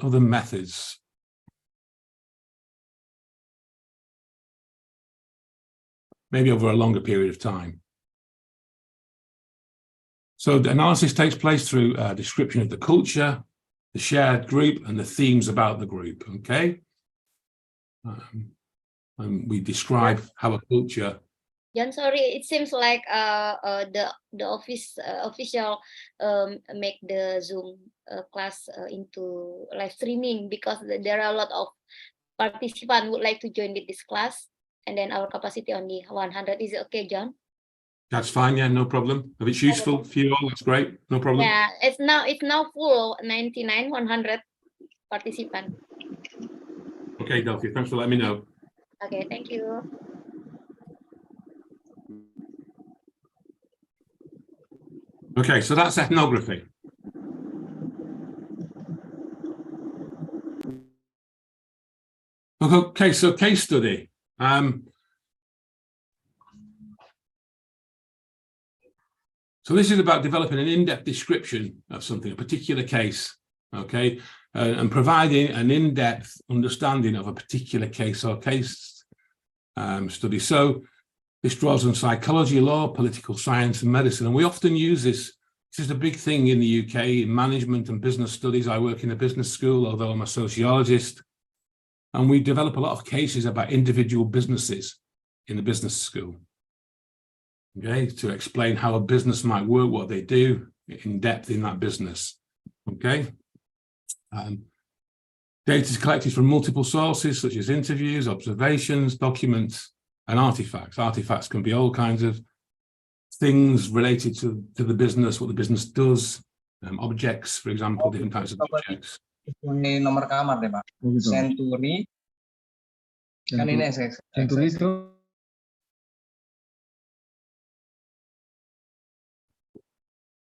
other methods. Maybe over a longer period of time. So the analysis takes place through a description of the culture, the shared group, and the themes about the group, okay? And we describe how a culture... John, sorry, it seems like the official make the Zoom class into live streaming, because there are a lot of participants would like to join this class, and then our capacity only 100. Is it okay, John? That's fine, yeah, no problem. If it's useful for you all, that's great, no problem. Yeah, it's now full, 99, 100 participants. Okay, Delphi, thanks for letting me know. Okay, thank you. Okay, so that's ethnography. Okay, so case study. So this is about developing an in-depth description of something, a particular case, okay, and providing an in-depth understanding of a particular case or case study. So this draws on psychology, law, political science, and medicine, and we often use this. This is a big thing in the UK in management and business studies. I work in a business school, although I'm a sociologist, and we develop a lot of cases about individual businesses in the business school. Okay, to explain how a business might work, what they do in depth in that business. Okay, data is collected from multiple sources such as interviews, observations, documents, and artifacts. Artifacts can be all kinds of things related to the business, what the business does, objects, for example, different types of objects. Nomor kamar deh, Pak. Century. Kan ini Century itu.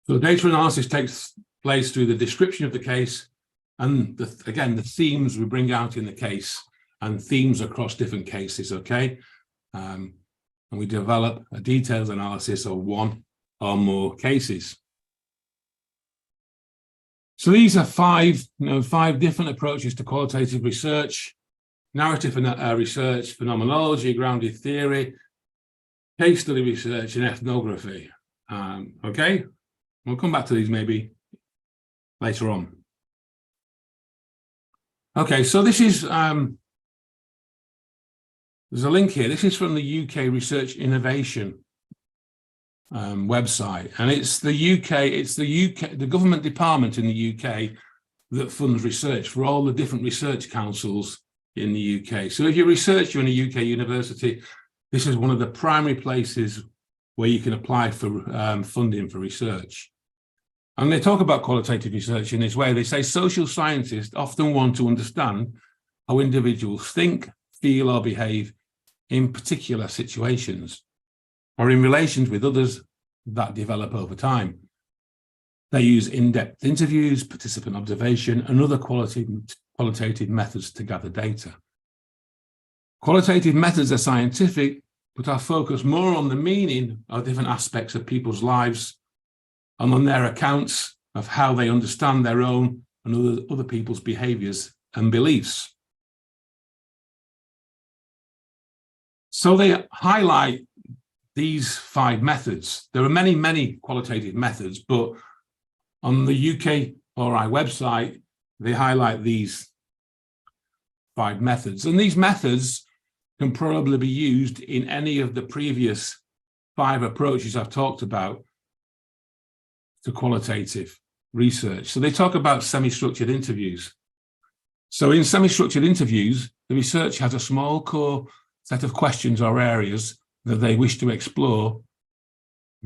So data analysis takes place through the description of the case and, again, the themes we bring out in the case and themes across different cases, okay? And we develop a detailed analysis of one or more cases. So these are five different approaches to qualitative research: narrative research, phenomenology, grounded theory, case study research, and ethnography. Okay? We'll come back to these maybe later on. Okay, so this is, there's a link here. This is from the UK Research Innovation website, and it's the government department in the UK that funds research for all the different research councils in the UK. So if you're a researcher in a UK university, this is one of the primary places where you can apply for funding for research. And they talk about qualitative research in this way. They say social scientists often want to understand how individuals think, feel, or behave in particular situations, or in relations with others that develop over time. They use in-depth interviews, participant observation, and other qualitative methods to gather data. Qualitative methods are scientific, but are focused more on the meaning of different aspects of people's lives and on their accounts of how they understand their own and other people's behaviours and beliefs. So they highlight these five methods. There are many, many qualitative methods, but on the UKRI website, they highlight these five methods. And these methods can probably be used in any of the previous five approaches I've talked about to qualitative research. So they talk about semi-structured interviews. So in semi-structured interviews, the researcher has a small core set of questions or areas that they wish to explore,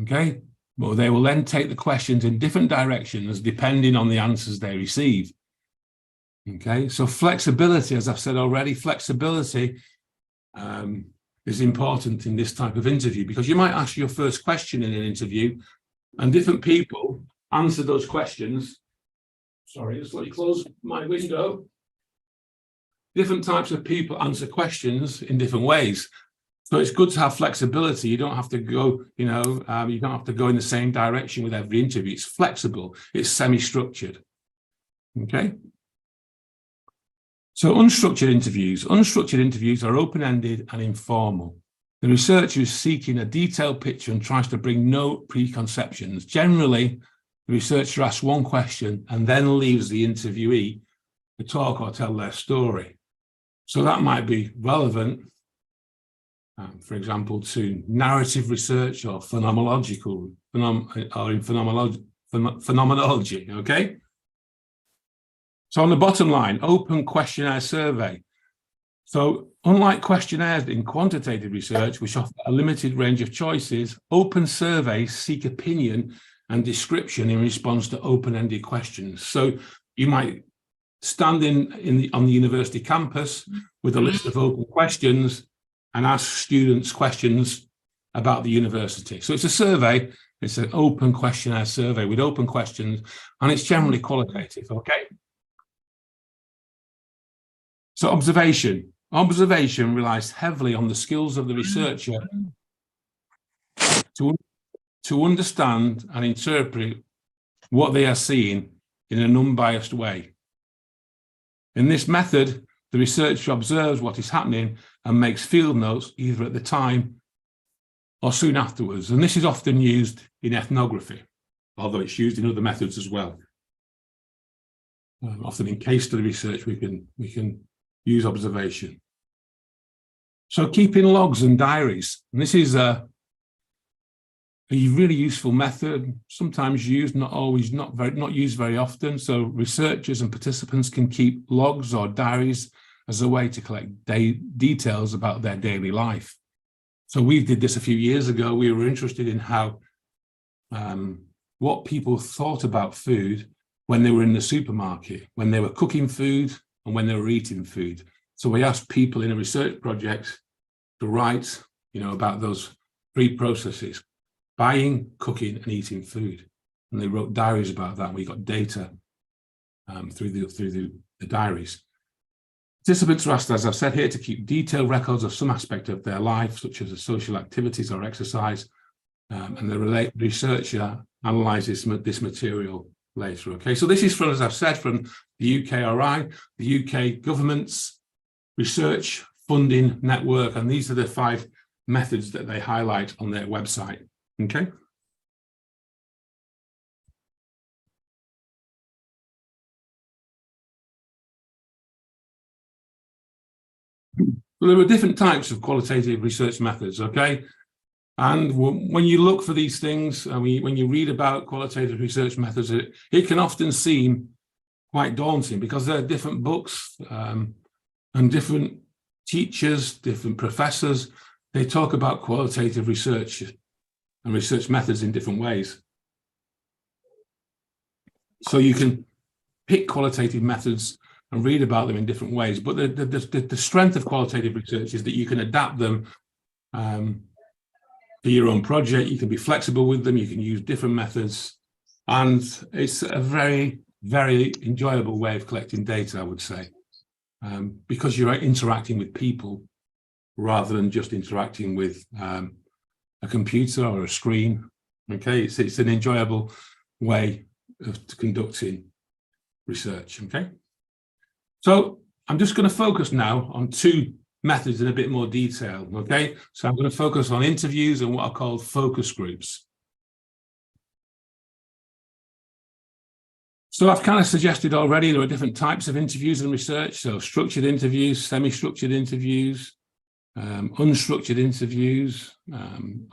okay? But they will then take the questions in different directions depending on the answers they receive, okay? So flexibility, as I've said already, flexibility is important in this type of interview, because you might ask your first question in an interview and different people answer those questions. Sorry, just let me close my window. Different types of people answer questions in different ways. So it's good to have flexibility. You don't have to go, you don't have to go in the same direction with every interview. It's flexible, it's semi-structured, okay? So unstructured interviews are open-ended and informal. The researcher is seeking a detailed picture and tries to bring no preconceptions. Generally, the researcher asks one question and then leaves the interviewee to talk or tell their story. So that might be relevant, for example, to narrative research or phenomenology, okay? So on the bottom line, open questionnaire survey. So unlike questionnaires in quantitative research, which offer a limited range of choices, open surveys seek opinion and description in response to open-ended questions. So you might stand on the university campus with a list of open questions and ask students questions about the university. So it's a survey, it's an open questionnaire survey with open questions, and it's generally qualitative, okay? So observation. Observation relies heavily on the skills of the researcher to understand and interpret what they are seeing in an unbiased way. In this method, the researcher observes what is happening and makes field notes either at the time or soon afterwards. And this is often used in ethnography, although it's used in other methods as well. Often in case study research, we can use observation. So keeping logs and diaries, and this is a really useful method, sometimes used, not always, not used very often. So researchers and participants can keep logs or diaries as a way to collect details about their daily life. So we did this a few years ago. We were interested in how, what people thought about food when they were in the supermarket, when they were cooking food and when they were eating food. So we asked people in a research project to write, about those three processes: buying, cooking, and eating food. And they wrote diaries about that. We got data through the diaries. Participants are asked, as I've said here, to keep detailed records of some aspect of their life, such as social activities or exercise. And the researcher analyzes this material later. Okay, so this is from, as I've said, from the UKRI, the UK government's research funding network, and these are the 5 methods that they highlight on their website. Okay. Well, there are different types of qualitative research methods, okay? And when you look for these things, when you read about qualitative research methods, it can often seem quite daunting because there are different books and different teachers, different professors. They talk about qualitative research and research methods in different ways. So you can pick qualitative methods and read about them in different ways. But the strength of qualitative research is that you can adapt them for your own project. You can be flexible with them. You can use different methods. And it's a very, very enjoyable way of collecting data, I would say, because you're interacting with people rather than just interacting with a computer or a screen. Okay, it's an enjoyable way of conducting research. Okay, so I'm just going to focus now on 2 methods in a bit more detail. Okay, so I'm going to focus on interviews and what are called focus groups. So I've kind of suggested already there are different types of interviews in research. So structured interviews, semi-structured interviews, unstructured interviews,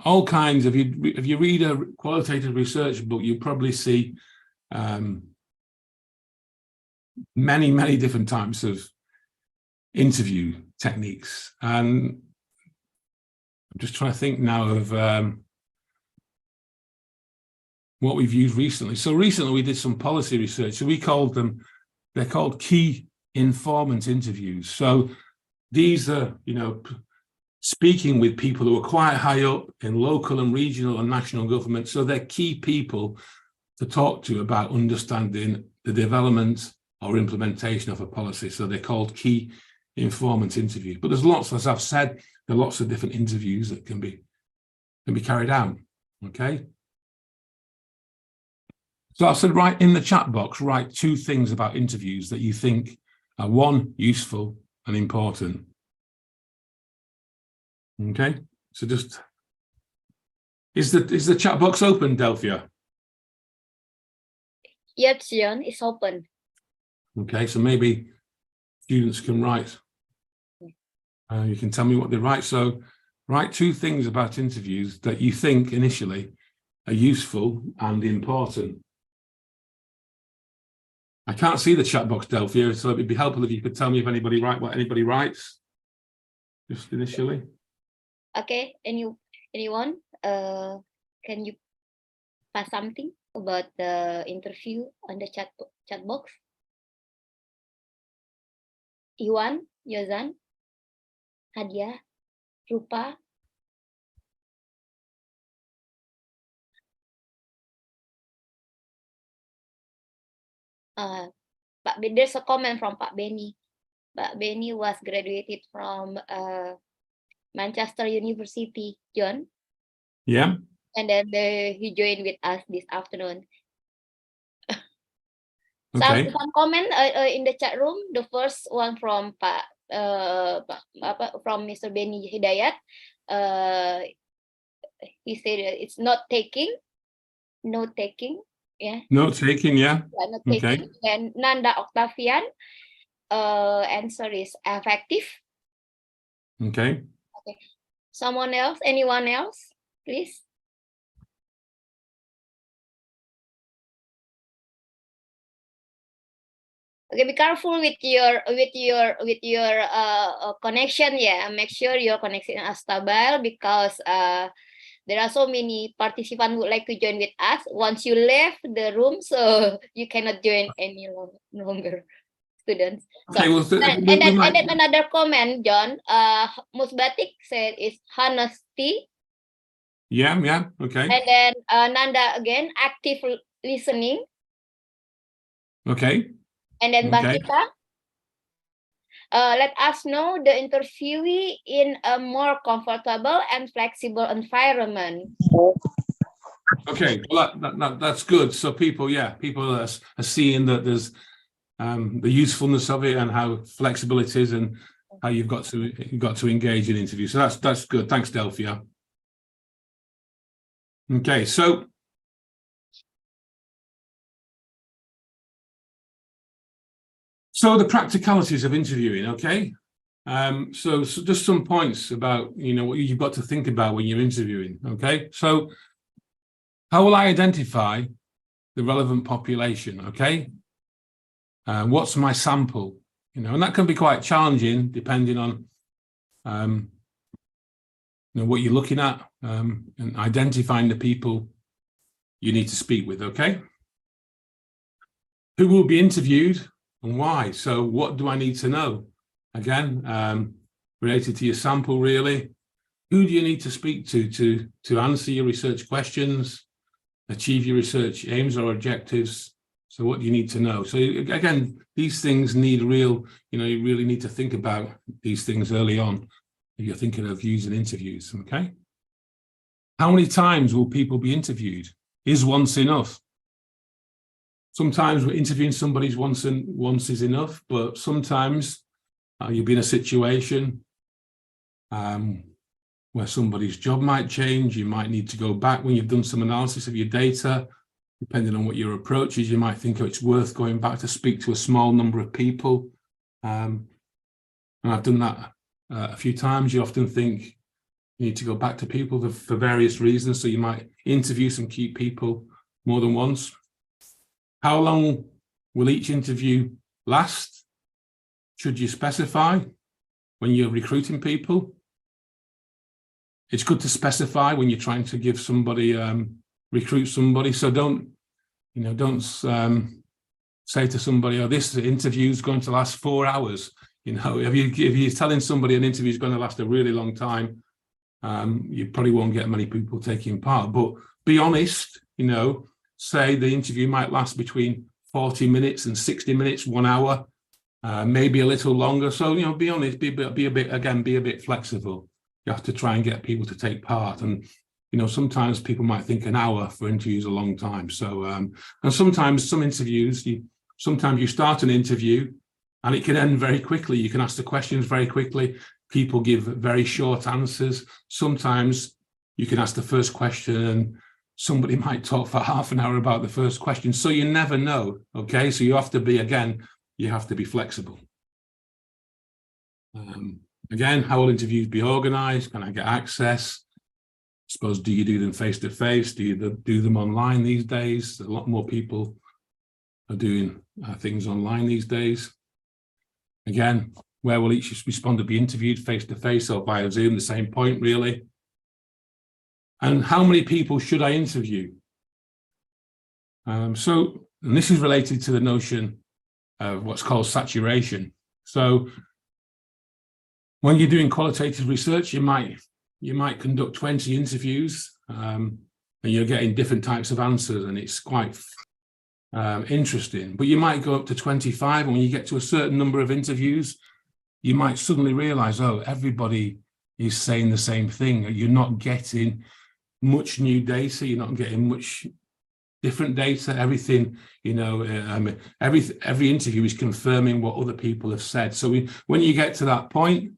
all kinds of. If you read a qualitative research book, you probably see many different types of interview techniques. And I'm just trying to think now of what we've used recently. So recently we did some policy research. So we called them, they're called key informant interviews. So these are, speaking with people who are quite high up in local and regional and national government. So they're key people to talk to about understanding the development or implementation of a policy. So they're called key informant interviews. But there's lots, as I've said, there are lots of different interviews that can be carried out. Okay. So I said, write in the chat box, write 2 things about interviews that you think One, useful and important. Okay, so just is the chat box open, Delphia? Yes, John, it's open. Okay, so maybe students can write. You can tell me what they write. So write 2 things about interviews that you think initially are useful and important. I can't see the chat box, Delphia, so it'd be helpful if you could tell me if what anybody writes just initially. Okay, anyone? Can you pass something about the interview on the chat box? Iwan, Yozan, Hadia, Rupa. There's a comment from Pak Benny. Pak Benny was graduated from Manchester University, John. Yeah. And then he joined with us this afternoon. Okay. Some comment in the chat room. The first one from from Mr. Benny Hidayat. He said it's not taking, no taking. Yeah. Note taking, yeah. Not taking. Okay. And Nanda Octavian. Answer is effective. Okay. Okay. Someone else? Anyone else? Please. Okay, be careful with your connection. Yeah, make sure your connection is stable because there are so many participants who would like to join with us. Once you left the room, so you cannot join any longer, students. Okay, So, well, and then another comment, John. Musbatik said is honesty. Yeah, okay. And then Nanda again, active listening. Okay. And then Okay. Bahita, let us know the interviewee in a more comfortable and flexible environment. Okay, well that's good. So people are seeing that there's the usefulness of it and how flexible it is and how you've got to engage in interviews. So that's good. Thanks, Delphia. Okay, so the practicalities of interviewing. Okay, so just some points about what you've got to think about when you're interviewing. Okay, so how will I identify the relevant population? Okay, what's my sample? And that can be quite challenging depending on what you're looking at and identifying the people you need to speak with. Okay, who will be interviewed and why? So what do I need to know? Again, related to your sample, really. Who do you need to speak to answer your research questions, achieve your research aims or objectives? So what do you need to know? So again, these things need you really need to think about these things early on if you're thinking of using interviews. Okay. How many times will people be interviewed? Is once enough? Sometimes interviewing somebody once is enough, but sometimes you'll be in a situation where somebody's job might change. You might need to go back when you've done some analysis of your data. Depending on what your approach is, you might think, oh, it's worth going back to speak to a small number of people. And I've done that a few times. You often think you need to go back to people for various reasons. So you might interview some key people more than once. How long will each interview last? Should you specify when you're recruiting people? It's good to specify when you're trying to give somebody, recruit somebody. So don't say to somebody, oh, this interview is going to last 4 hours. If you're telling somebody an interview is going to last a really long time, you probably won't get many people taking part. But be honest, say the interview might last between 40 minutes and 60 minutes, 1 hour, maybe a little longer. So, be honest, be a bit flexible. You have to try and get people to take part. And, sometimes people might think an hour for interviews a long time. So, and sometimes some interviews, sometimes you start an interview And it can end very quickly. You can ask the questions very quickly. People give very short answers. Sometimes you can ask the first question and somebody might talk for half an hour about the first question. So you never know, okay? So you have to be, again, you have to be flexible. Again, how will interviews be organized? Can I get access? I suppose, do you do them face-to-face? Do you do them online these days? A lot more people are doing things online these days. Again, where will each respondent be interviewed, face-to-face or via Zoom? The same point, really. And how many people should I interview? And this is related to the notion of what's called saturation. So when you're doing qualitative research, you might conduct 20 interviews, and you're getting different types of answers, and it's quite interesting. But you might go up to 25, and when you get to a certain number of interviews, you might suddenly realize, oh, everybody is saying the same thing. You're not getting much new data. You're not getting much different data. Everything, you know, every interview is confirming what other people have said. So when you get to that point,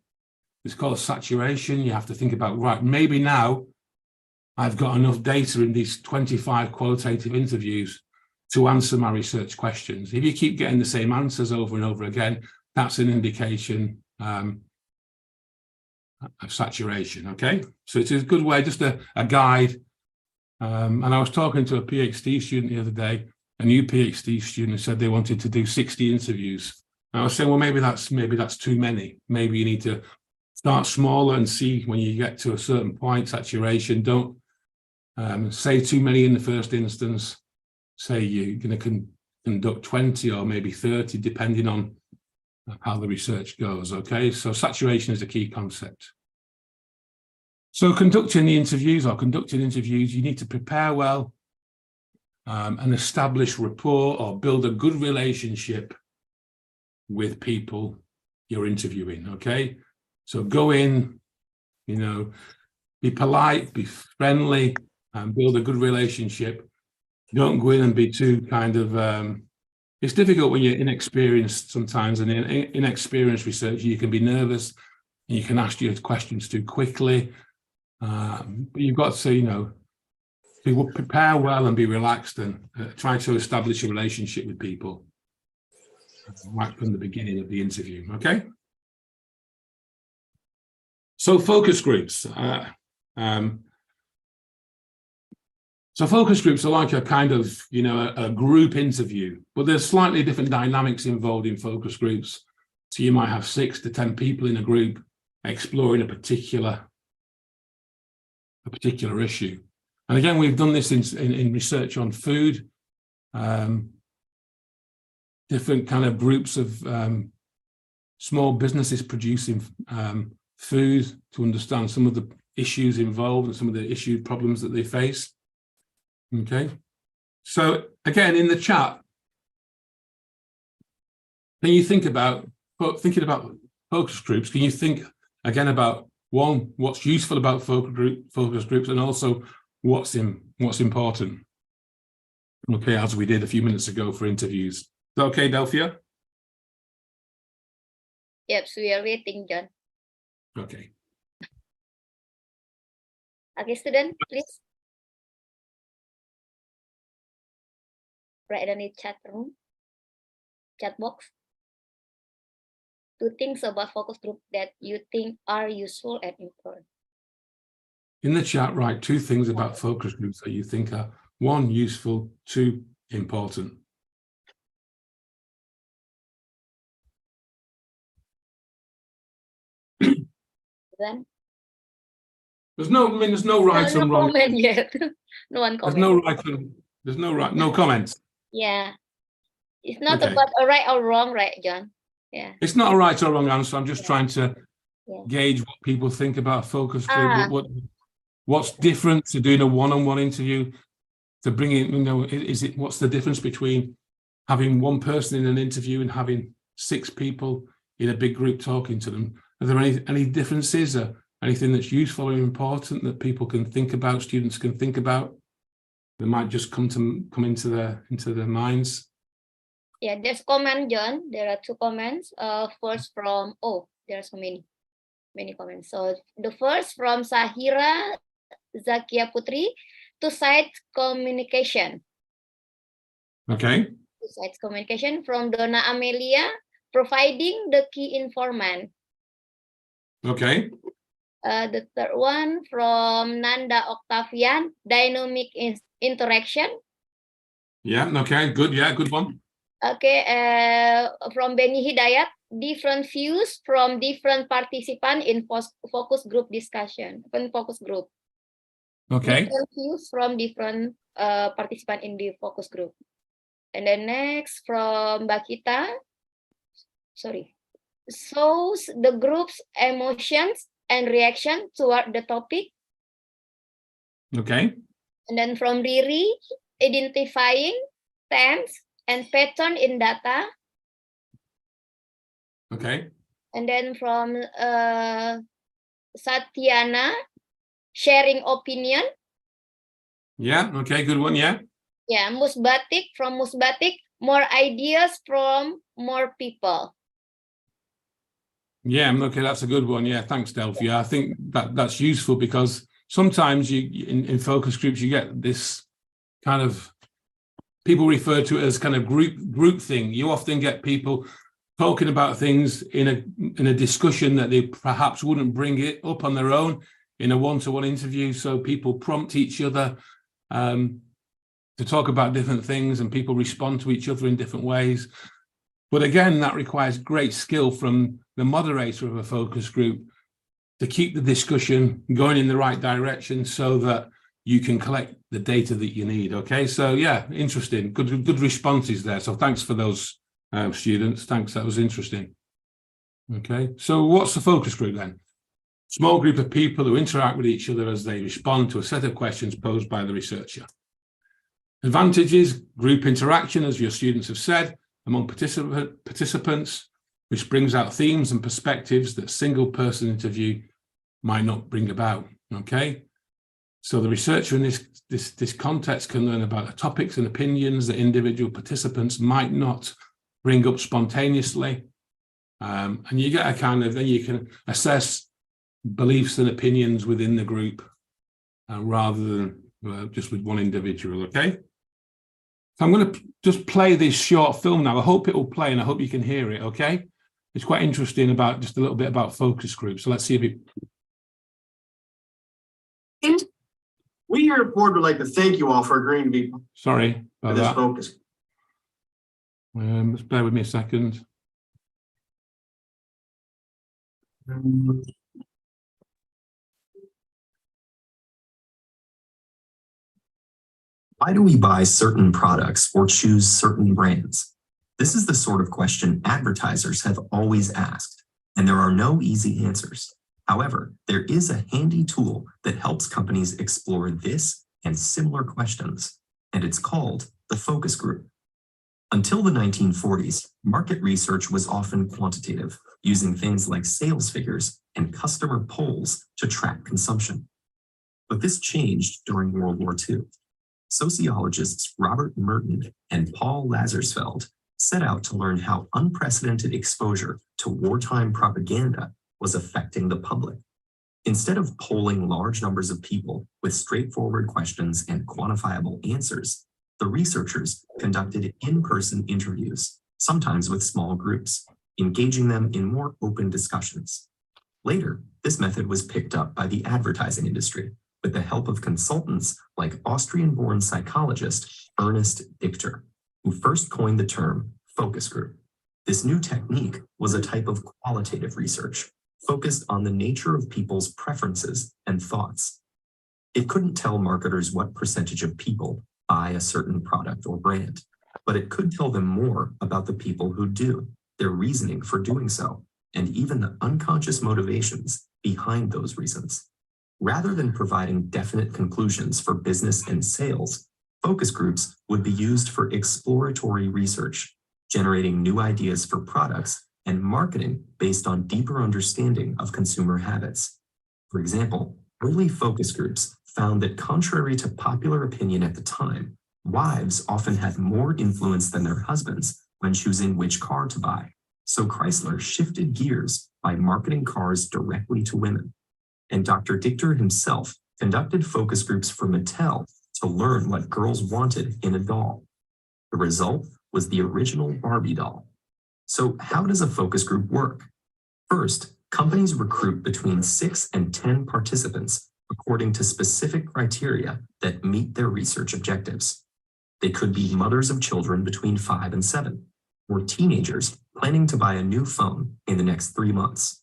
it's called saturation. You have to think about, right, maybe now I've got enough data in these 25 qualitative interviews to answer my research questions. If you keep getting the same answers over and over again, that's an indication of saturation, okay? So it's a good way, just a guide. And I was talking to a PhD student the other day, a new PhD student said they wanted to do 60 interviews. And I was saying, well, maybe that's too many. Maybe you need to start smaller and see when you get to a certain point, saturation. Don't say too many in the first instance. Say you're going to conduct 20 or maybe 30, depending on how the research goes, okay? So saturation is a key concept. So conducting interviews, you need to prepare well and establish rapport or build a good relationship with people you're interviewing, okay? So go in, you know, be polite, be friendly, and build a good relationship. Don't go in and be too kind of, it's difficult when you're inexperienced sometimes, and in inexperienced research, you can be nervous and you can ask your questions too quickly. But you've got to, you know, prepare well and be relaxed and try to establish a relationship with people right from the beginning of the interview, okay? So focus groups. So focus groups are like a kind of, you know, a group interview, but there's slightly different dynamics involved in focus groups. So you might have 6 to 10 people in a group exploring a particular issue. And again, we've done this in research on food, different kind of groups of small businesses producing food to understand some of the issues involved and some of the problems that they face. Okay, so again, in the chat, can you think about, thinking about focus groups, can you think again about, one, what's useful about focus groups, and also what's important? Okay, as we did a few minutes ago for interviews. Is that okay, Delphia? Yep, we are waiting, John. Okay. Okay, student, please. Write in the chat room, chat box. 2 things about focus group that you think are useful and important. In the chat, write 2 things about focus groups that you think are, 1, useful, 2, important. Then there's no right and wrong. Comment yet. No one comment. No comments. Yeah, it's not Okay. about a right or wrong, right, John? Yeah. It's not a right or wrong answer. I'm just trying to gauge what people think about a focus group. What's different to doing a one-on-one interview, to bring in, you know, what's the difference between having one person in an interview and having 6 people in a big group talking to them? Are there any differences, or anything that's useful or important that people can think about, students can think about, that might just come into their minds? Yeah, there's comment, John. There are 2 comments. First from, there are so many comments. So the first from Sahira Zakia Putri, two-side communication. Okay. Two-side communication from Donna Amelia, providing the key informant. Okay. The third one from Nanda Octavian, dynamic interaction. Yeah. Okay. Good. Yeah. Good one. Okay. From Benny Hidayat, different views from different participants in focus group discussion. Focus group. Okay. Different views from different participants in the focus group. And then next from Bakita, shows the group's emotions and reaction toward the topic. Okay. And then from Riri, identifying trends and pattern in data. Okay. And then from Satyana, sharing opinion. Yeah. Okay. Good one. Yeah. Yeah, Musbatik, from Musbatik, more ideas from more people. Yeah. Okay. That's a good one. Yeah. Thanks, Delphi. I think that's useful because sometimes in focus groups, you get this kind of, people refer to it as kind of group thing. You often get people talking about things in a discussion that they perhaps wouldn't bring it up on their own in a one-to-one interview. So people prompt each other to talk about different things, and people respond to each other in different ways. But again, that requires great skill from the moderator of a focus group to keep the discussion going in the right direction so that you can collect the data that you need. Okay, so yeah, interesting. Good responses there. So thanks for those students. Thanks, that was interesting. Okay, so what's the focus group then? Small group of people who interact with each other as they respond to a set of questions posed by the researcher. Advantages: group interaction, as your students have said, among participants, which brings out themes and perspectives that single person interview might not bring about. Okay, so the researcher in this context can learn about the topics and opinions that individual participants might not bring up spontaneously, and you get a kind of, then you can assess beliefs and opinions within the group rather than just with one individual. Okay, so I'm going to just play this short film now. I hope it will play and I hope you can hear it. Okay, it's quite interesting, about just a little bit about focus groups. So let's see if it. We here at Board would like to thank you all for agreeing to be Sorry for about this that. focus. Just bear with me a second. Why do we buy certain products or choose certain brands? This is the sort of question advertisers have always asked, and there are no easy answers. However, there is a handy tool that helps companies explore this and similar questions, and it's called the focus group. Until the 1940s, market research was often quantitative, using things like sales figures and customer polls to track consumption. But this changed during World War II. Sociologists Robert Merton and Paul Lazarsfeld set out to learn how unprecedented exposure to wartime propaganda was affecting the public. Instead of polling large numbers of people with straightforward questions and quantifiable answers, the researchers conducted in-person interviews, sometimes with small groups, engaging them in more open discussions. Later, this method was picked up by the advertising industry with the help of consultants like Austrian-born psychologist Ernest Dichter, who first coined the term focus group. This new technique was a type of qualitative research focused on the nature of people's preferences and thoughts. It couldn't tell marketers what percentage of people buy a certain product or brand, but it could tell them more about the people who do, their reasoning for doing so, and even the unconscious motivations behind those reasons. Rather than providing definite conclusions for business and sales, focus groups would be used for exploratory research, generating new ideas for products and marketing based on deeper understanding of consumer habits. For example, early focus groups found that contrary to popular opinion at the time, wives often had more influence than their husbands when choosing which car to buy. So Chrysler shifted gears by marketing cars directly to women. And Dr. Dichter himself conducted focus groups for Mattel to learn what girls wanted in a doll. The result was the original Barbie doll. So how does a focus group work? First, companies recruit between 6 and 10 participants according to specific criteria that meet their research objectives. They could be mothers of children between 5 and 7, or teenagers planning to buy a new phone in the next 3 months.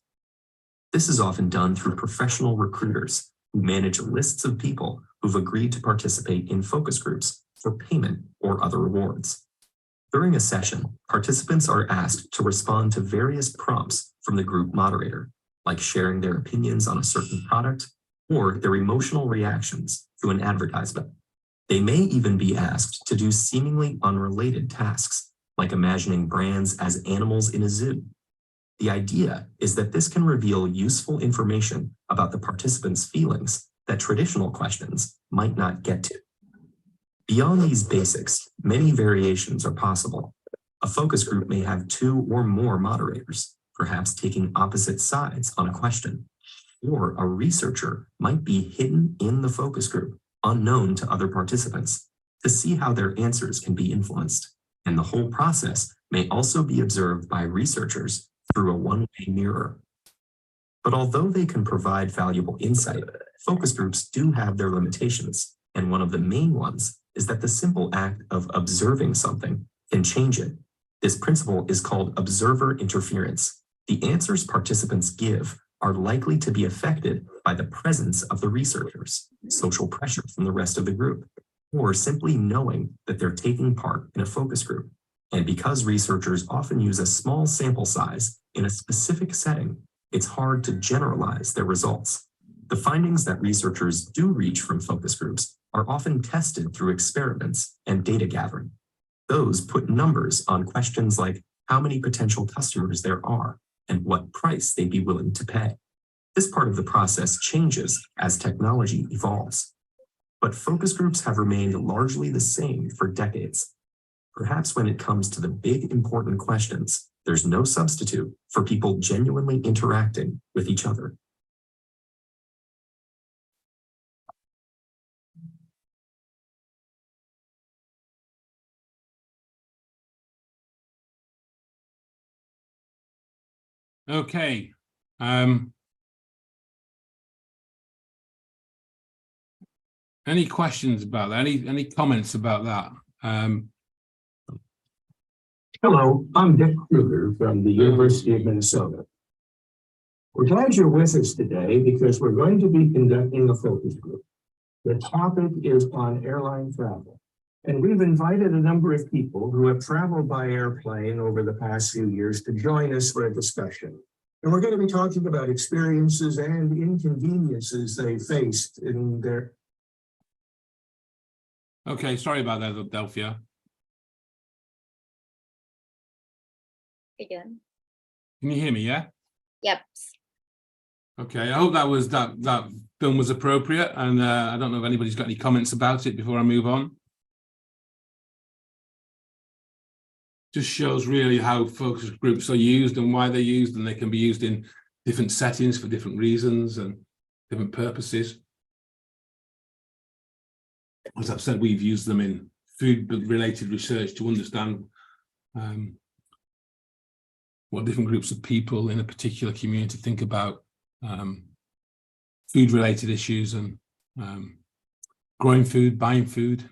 This is often done through professional recruiters who manage lists of people who've agreed to participate in focus groups for payment or other rewards. During a session, participants are asked to respond to various prompts from the group moderator, like sharing their opinions on a certain product or their emotional reactions to an advertisement. They may even be asked to do seemingly unrelated tasks, like imagining brands as animals in a zoo. The idea is that this can reveal useful information about the participants' feelings that traditional questions might not get to. Beyond these basics, many variations are possible. A focus group may have 2 or more moderators, perhaps taking opposite sides on a question. Or a researcher might be hidden in the focus group, unknown to other participants, to see how their answers can be influenced. And the whole process may also be observed by researchers through a one-way mirror. But although they can provide valuable insight, focus groups do have their limitations, and one of the main ones is that the simple act of observing something can change it. This principle is called observer interference. The answers participants give are likely to be affected by the presence of the researchers, social pressure from the rest of the group, or simply knowing that they're taking part in a focus group. And because researchers often use a small sample size in a specific setting, it's hard to generalize their results. The findings that researchers do reach from focus groups are often tested through experiments and data gathering. Those put numbers on questions like how many potential customers there are and what price they'd be willing to pay. This part of the process changes as technology evolves. But focus groups have remained largely the same for decades. Perhaps when it comes to the big important questions, there's no substitute for people genuinely interacting with each other. Okay. Any questions about that? Any comments about that? Hello, I'm Dick Kruger from the University of Minnesota. We're glad you're with us today because we're going to be conducting a focus group. The topic is on airline travel. And we've invited a number of people who have traveled by airplane over the past few years to join us for a discussion. And we're going to be talking about experiences and inconveniences they faced in their... Okay, sorry about that, Delphia. Okay, John. Can you hear me, yeah? Yep. Okay, I hope that film was appropriate, and I don't know if anybody's got any comments about it before I move on. Just shows really how focus groups are used and why they're used, and they can be used in different settings for different reasons and different purposes. As I've said, we've used them in food-related research to understand what different groups of people in a particular community think about food-related issues and growing food, buying food,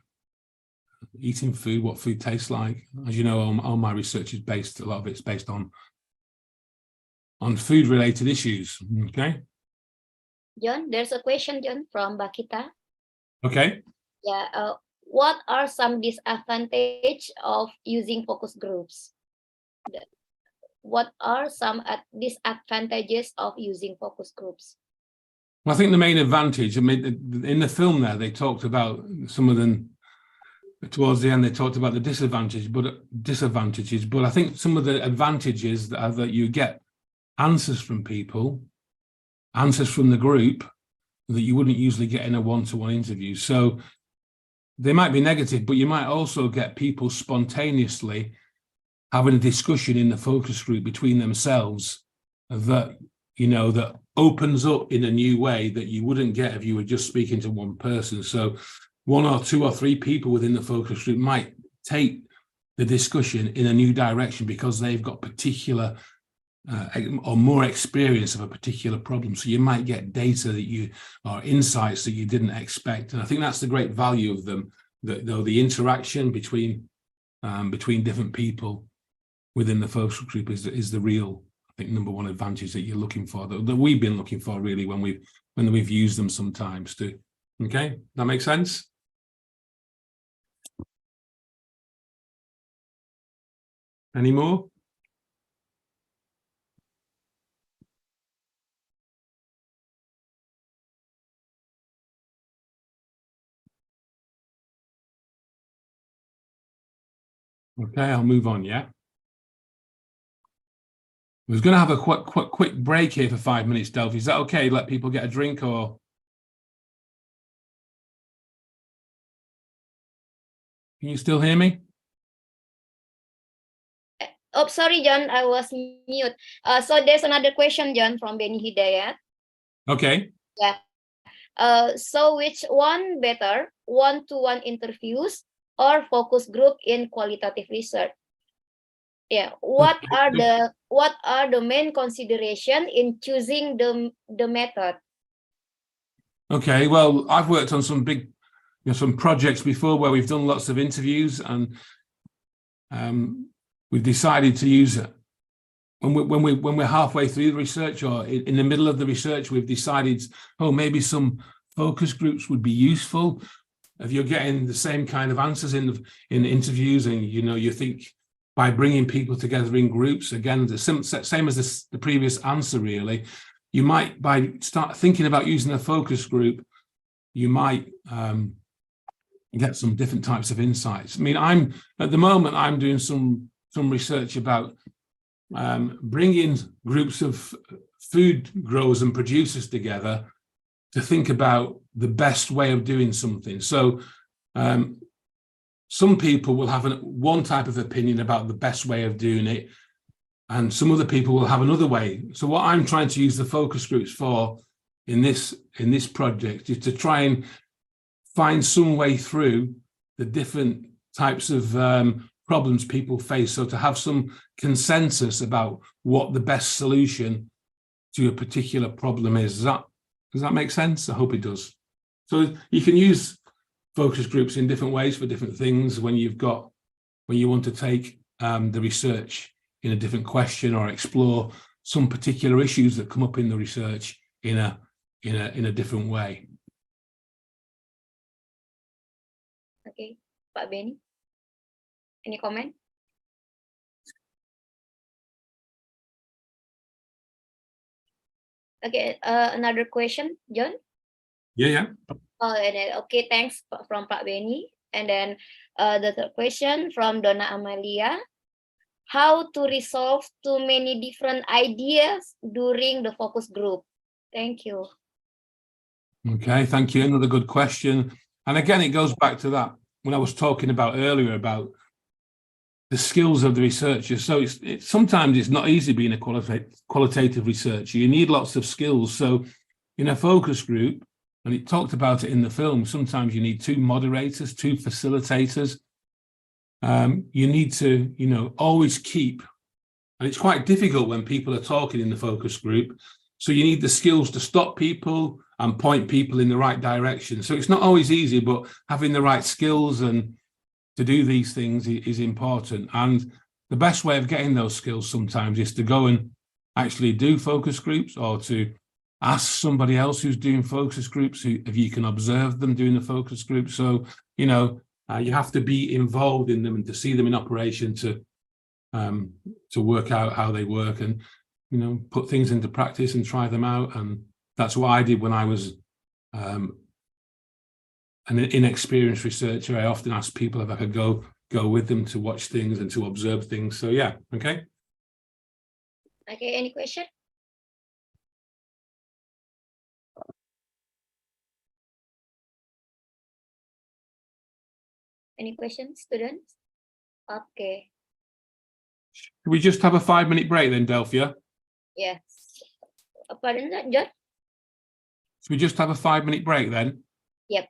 eating food, what food tastes like. As you know, all my research is based, a lot of it's based on food-related issues. Okay. John, there's a question, John, from Bakita. Okay. Yeah. What are some disadvantages of using focus groups? What are some disadvantages of using focus groups? Well, I think the main advantage, I mean, in the film there, they talked about some of them. Towards the end, they talked about the disadvantages, but I think some of the advantages are that you get answers from people, answers from the group that you wouldn't usually get in a one-to-one interview. So they might be negative, but you might also get people spontaneously having a discussion in the focus group between themselves that, that opens up in a new way that you wouldn't get if you were just speaking to one person. So one or two or three people within the focus group might take the discussion in a new direction because they've got particular or more experience of a particular problem. So you might get data or insights that you didn't expect. And I think that's the great value of them, that though the interaction between different people within the focus group is the real, I think, number one advantage that you're looking for, that we've been looking for really when we've used them sometimes too. Okay, that makes sense? Any more? Okay, I'll move on, yeah? I was going to have a quick break here for 5 minutes, Delphi. Is that okay? Let people get a drink or? Can you still hear me? Oh, sorry, John, I was mute. So there's another question, John, from Benny Hidayat. Okay. Yeah. So which one better, one-to-one interviews or focus group in qualitative research? Yeah. What are the main consideration in choosing the method? Okay. Well, I've worked on some big, some projects before where we've done lots of interviews, and we've decided to use it when we're halfway through the research or in the middle of the research. We've decided, oh, maybe some focus groups would be useful if you're getting the same kind of answers in interviews, and you think by bringing people together in groups, again, the same as the previous answer, really, you might, by start thinking about using a focus group, you might get some different types of insights. I mean, at the moment, I'm doing some research about bringing groups of food growers and producers together to think about the best way of doing something. So some people will have one type of opinion about the best way of doing it, and some other people will have another way. So what I'm trying to use the focus groups for in this project is to try and find some way through the different types of problems people face. So to have some consensus about what the best solution to a particular problem is. Does that make sense? I hope it does. So you can use focus groups in different ways for different things when you want to take the research in a different question or explore some particular issues that come up in the research in a different way. Okay, Pak Benny, any comment? Okay, another question, John. Yeah. Oh, and then, okay, thanks from Pak Benny. And then the third question from Donna Amalia. How to resolve too many different ideas during the focus group? Thank you. Okay, thank you. Another good question. And again, it goes back to that when I was talking about earlier about the skills of the researcher. So sometimes it's not easy being a qualitative researcher. You need lots of skills. So in a focus group, and it talked about it in the film, sometimes you need two moderators, two facilitators. You need to, always keep, and it's quite difficult when people are talking in the focus group. So you need the skills to stop people and point people in the right direction. So it's not always easy, but having the right skills and to do these things is important. And the best way of getting those skills sometimes is to go and actually do focus groups, or to ask somebody else who's doing focus groups if you can observe them doing the focus group. So, you have to be involved in them and to see them in operation to work out how they work and, put things into practice and try them out. And that's what I did when I was an inexperienced researcher. I often asked people if I could go with them to watch things and to observe things. So yeah, okay. Okay, any question? Any questions, students? Okay. Can we just have a 5-minute break then, Delphia? Yes. Pardon that, John? Should we just have a 5-minute break then? Yep.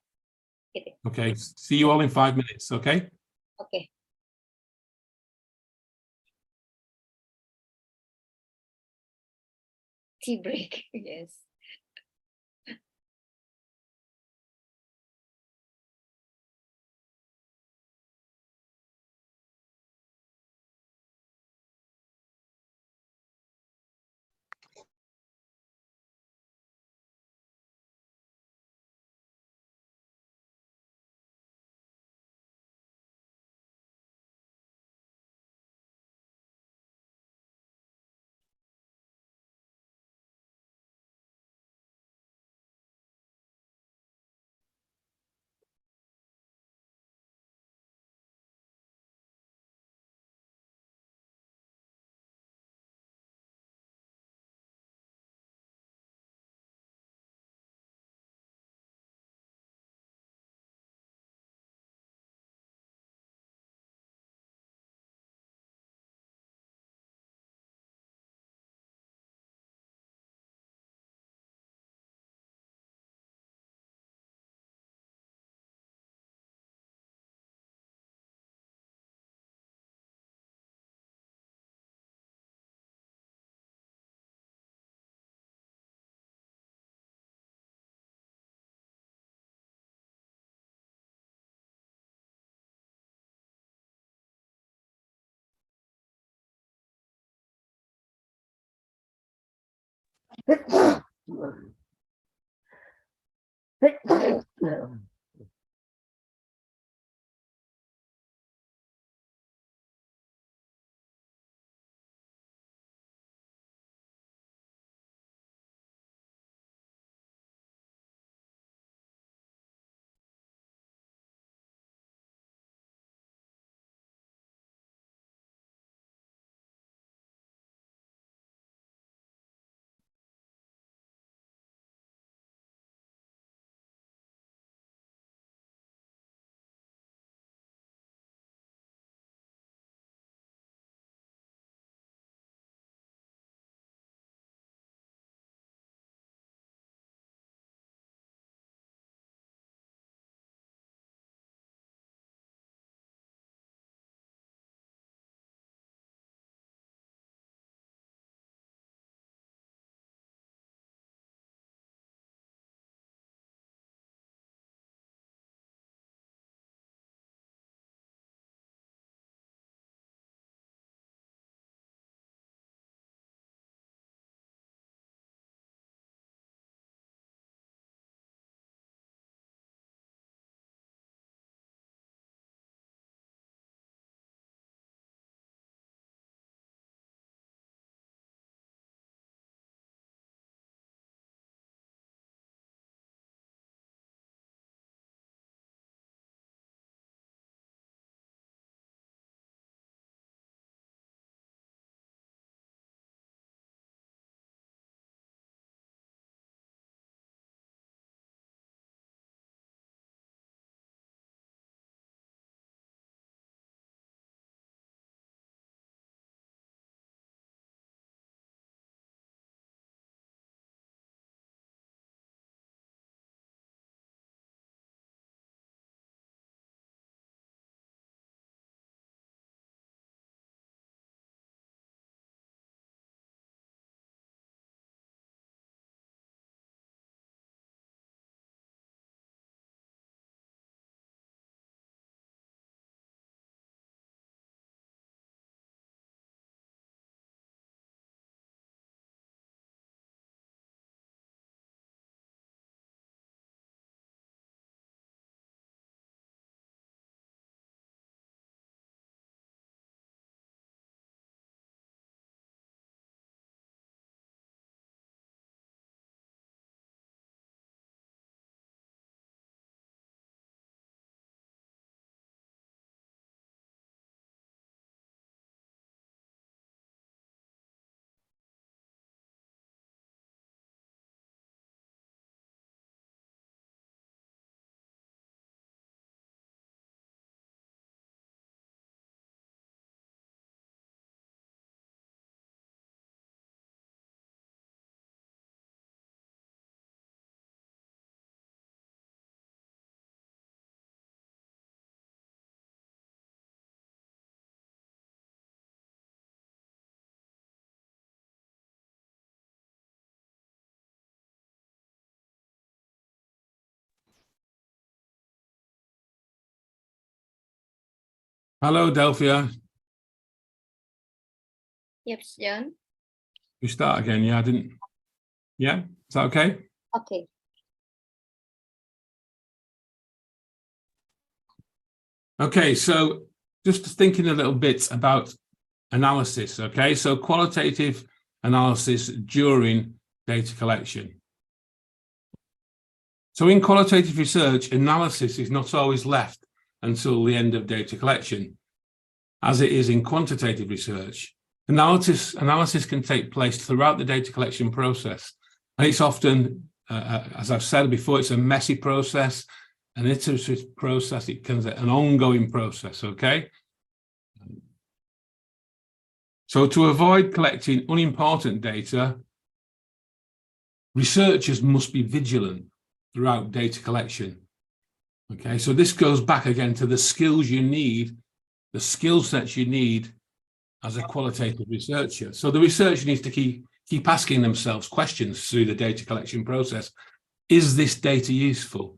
Okay. Okay, see you all in 5 minutes, okay? Okay. Tea break. Yes. Hello, Delphia. Yes, John. You start again. Yeah, I didn't. Yeah, is that okay? Okay. Okay, so just thinking a little bit about analysis. Okay, so qualitative analysis during data collection. So in qualitative research, analysis is not always left until the end of data collection, as it is in quantitative research. Analysis can take place throughout the data collection process. And it's often, as I've said before, it's a messy process, an iterative process. It can be an ongoing process, okay? So to avoid collecting unimportant data, researchers must be vigilant throughout data collection. Okay, so this goes back again to the skills you need, the skill sets you need as a qualitative researcher. So the researcher needs to keep asking themselves questions through the data collection process. Is this data useful?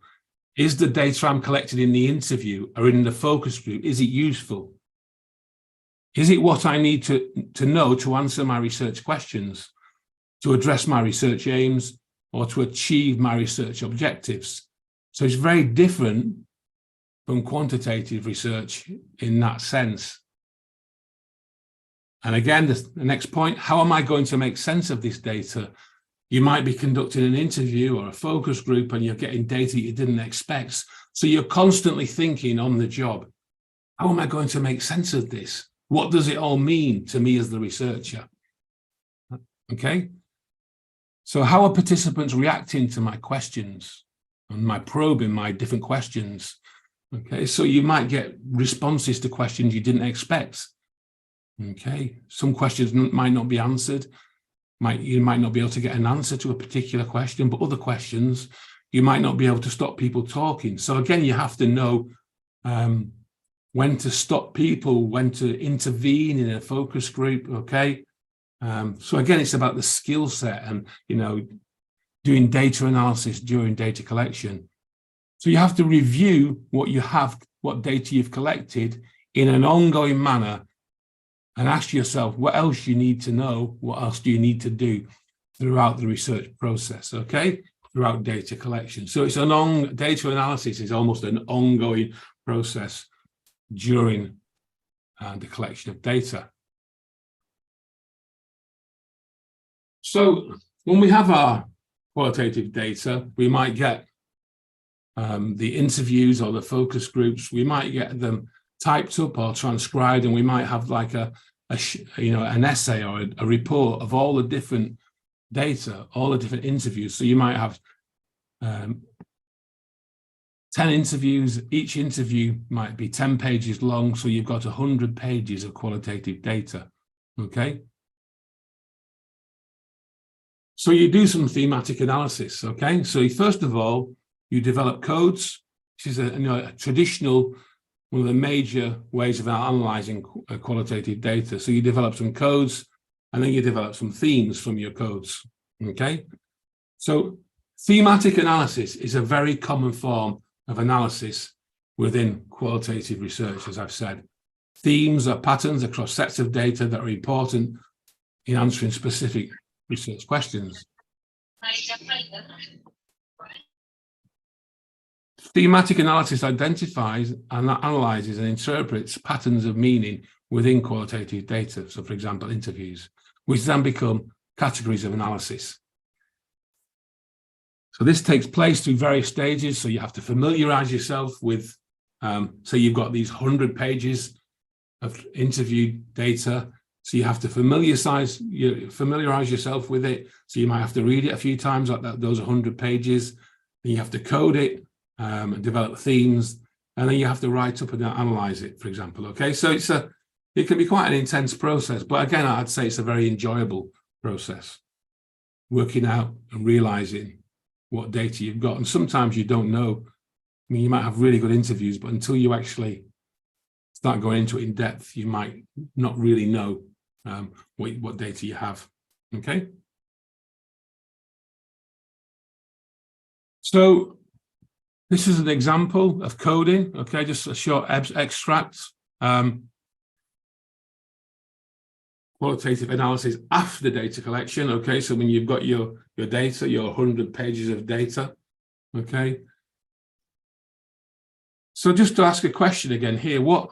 Is the data I'm collecting in the interview or in the focus group, is it useful? Is it what I need to know to answer my research questions, to address my research aims, or to achieve my research objectives? So it's very different from quantitative research in that sense. And again, the next point, how am I going to make sense of this data? You might be conducting an interview or a focus group and you're getting data you didn't expect. So you're constantly thinking on the job, how am I going to make sense of this? What does it all mean to me as the researcher? Okay. So how are participants reacting to my questions and my probing, my different questions? Okay, so you might get responses to questions you didn't expect. Okay, some questions might not be answered. You might not be able to get an answer to a particular question, but other questions, you might not be able to stop people talking. So again, you have to know when to stop people, when to intervene in a focus group, okay? So again, it's about the skill set and, doing data analysis during data collection. So you have to review what data you've collected in an ongoing manner and ask yourself what else you need to know, what else do you need to do throughout the research process, okay? Throughout data collection. So it's data analysis is almost an ongoing process during the collection of data. So when we have our qualitative data, we might get the interviews or the focus groups, we might get them typed up or transcribed, and we might have like an essay or a report of all the different data, all the different interviews. So you might have 10 interviews, each interview might be 10 pages long, so you've got 100 pages of qualitative data, okay? So you do some thematic analysis, okay? So first of all, you develop codes, which is a traditional, one of the major ways of analyzing qualitative data. So you develop some codes, and then you develop some themes from your codes, okay? So thematic analysis is a very common form of analysis within qualitative research, as I've said. Themes are patterns across sets of data that are important in answering specific research questions. Thematic analysis identifies and analyzes and interprets patterns of meaning within qualitative data. So, for example, interviews, which then become categories of analysis. So this takes place through various stages. So you have to familiarize yourself with, so you've got these 100 pages of interview data. So you have to familiarize yourself with it. So you might have to read it a few times, like those 100 pages. Then you have to code it and develop themes. And then you have to write up and analyze it, for example. Okay, so it can be quite an intense process. But again, I'd say it's a very enjoyable process, working out and realizing what data you've got. And sometimes you don't know. I mean, you might have really good interviews, but until you actually start going into it in depth, you might not really know what data you have, okay? So this is an example of coding, okay? Just a short extract qualitative analysis after data collection. Okay, so when you've got your data, your 100 pages of data. Okay. So just to ask a question again here, what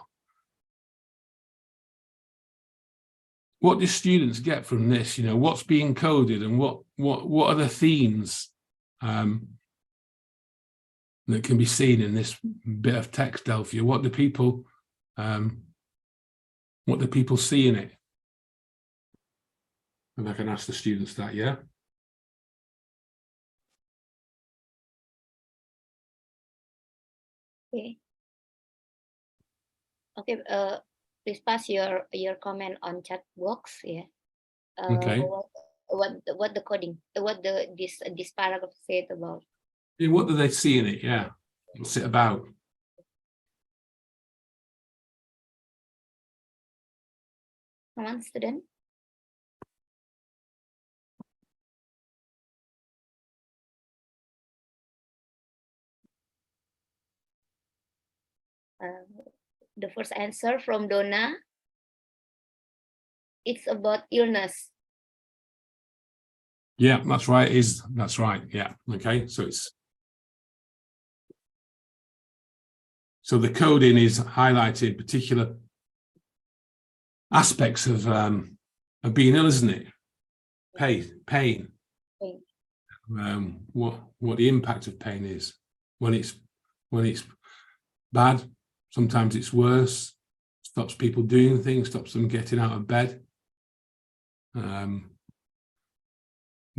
do students get from this? You know, what's being coded, and what are the themes that can be seen in this bit of text, Delphia? What do people see in it? And I can ask the students that, yeah. Okay. Okay. Please pass your comment on chat box. Yeah. Okay. What the coding? What this paragraph said about? Yeah, what do they see in it? Yeah. What's it about? Come on, student. The first answer from Donna. It's about illness. Yeah, that's right. That's right. Yeah. Okay. So the coding is highlighting particular aspects of being ill, isn't it? Pain. What the impact of pain is when it's bad. Sometimes it's worse. Stops people doing things. Stops them getting out of bed.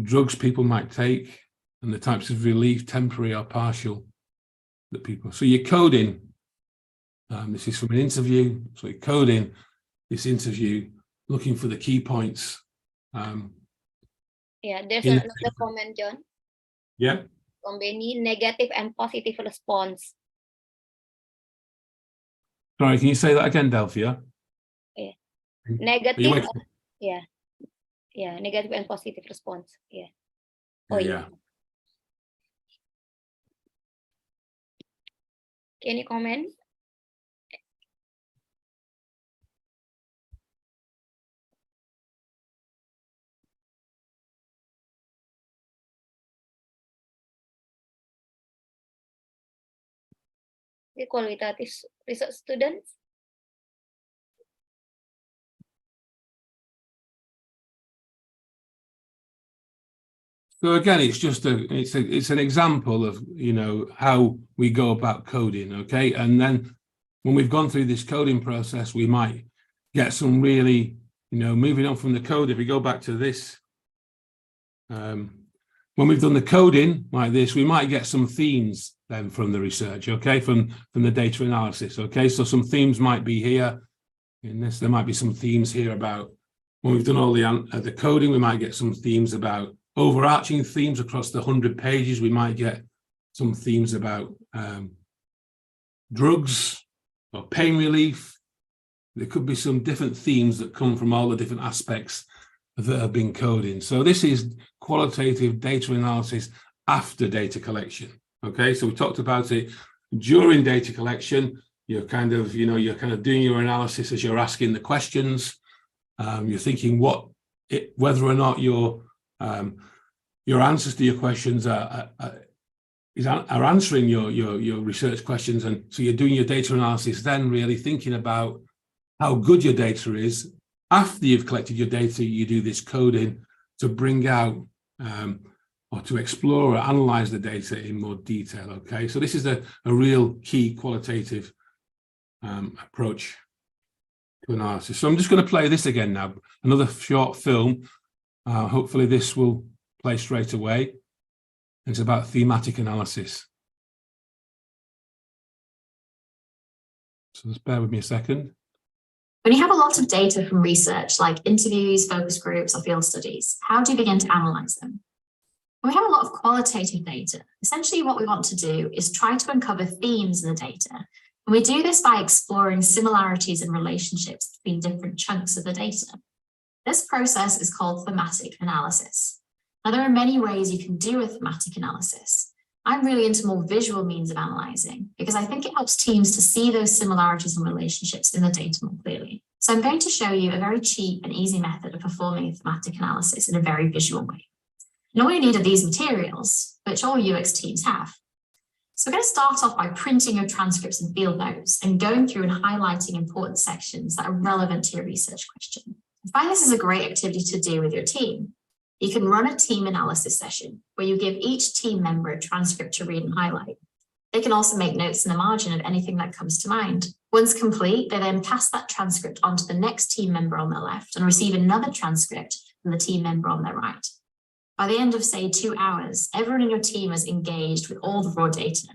Drugs people might take, and the types of relief, temporary or partial, that people. So you're coding. This is from an interview. So you're coding this interview, looking for the key points. Yeah, there's another comment, John. Yeah. From Benny, negative and positive response. Sorry, can you say that again, Delphia? Yeah. Negative. Yeah, negative and positive response. Yeah. Oh, yeah. Can you comment? The qualitative research students. So again, it's an example of, you know, how we go about coding. Okay, and then when we've gone through this coding process, we might get some really, you know, moving on from the code. If we go back to this, when we've done the coding like this, we might get some themes then from the research. Okay, from the data analysis. Okay, so some themes might be here in this. There might be some themes here about when we've done all the coding. We might get some themes about overarching themes across the 100 pages. We might get some themes about drugs or pain relief. There could be some different themes that come from all the different aspects that have been coding. So this is qualitative data analysis after data collection. Okay, so we talked about it during data collection. You're kind of doing your analysis as you're asking the questions. You're thinking whether or not your answers to your questions are answering your research questions, and so you're doing your data analysis. Then really thinking about how good your data is. After you've collected your data, you do this coding to bring out or to explore or analyze the data in more detail. Okay, so this is a real key qualitative approach to analysis. So I'm just going to play this again now, another short film. Hopefully this will play straight away. It's about thematic analysis. So just bear with me a second. When you have a lot of data from research, like interviews, focus groups, or field studies, how do you begin to analyze them? When we have a lot of qualitative data, essentially what we want to do is try to uncover themes in the data. And we do this by exploring similarities and relationships between different chunks of the data. This process is called thematic analysis. Now, there are many ways you can do a thematic analysis. I'm really into more visual means of analysing because I think it helps teams to see those similarities and relationships in the data more clearly. So I'm going to show you a very cheap and easy method of performing a thematic analysis in a very visual way. And all you need are these materials, which all UX teams have. So we're going to start off by printing your transcripts and field notes and going through and highlighting important sections that are relevant to your research question. I find this is a great activity to do with your team. You can run a team analysis session where you give each team member a transcript to read and highlight. They can also make notes in the margin of anything that comes to mind. Once complete, they then pass that transcript on to the next team member on their left and receive another transcript from the team member on their right. By the end of, say, 2 hours, everyone in your team is engaged with all the raw data,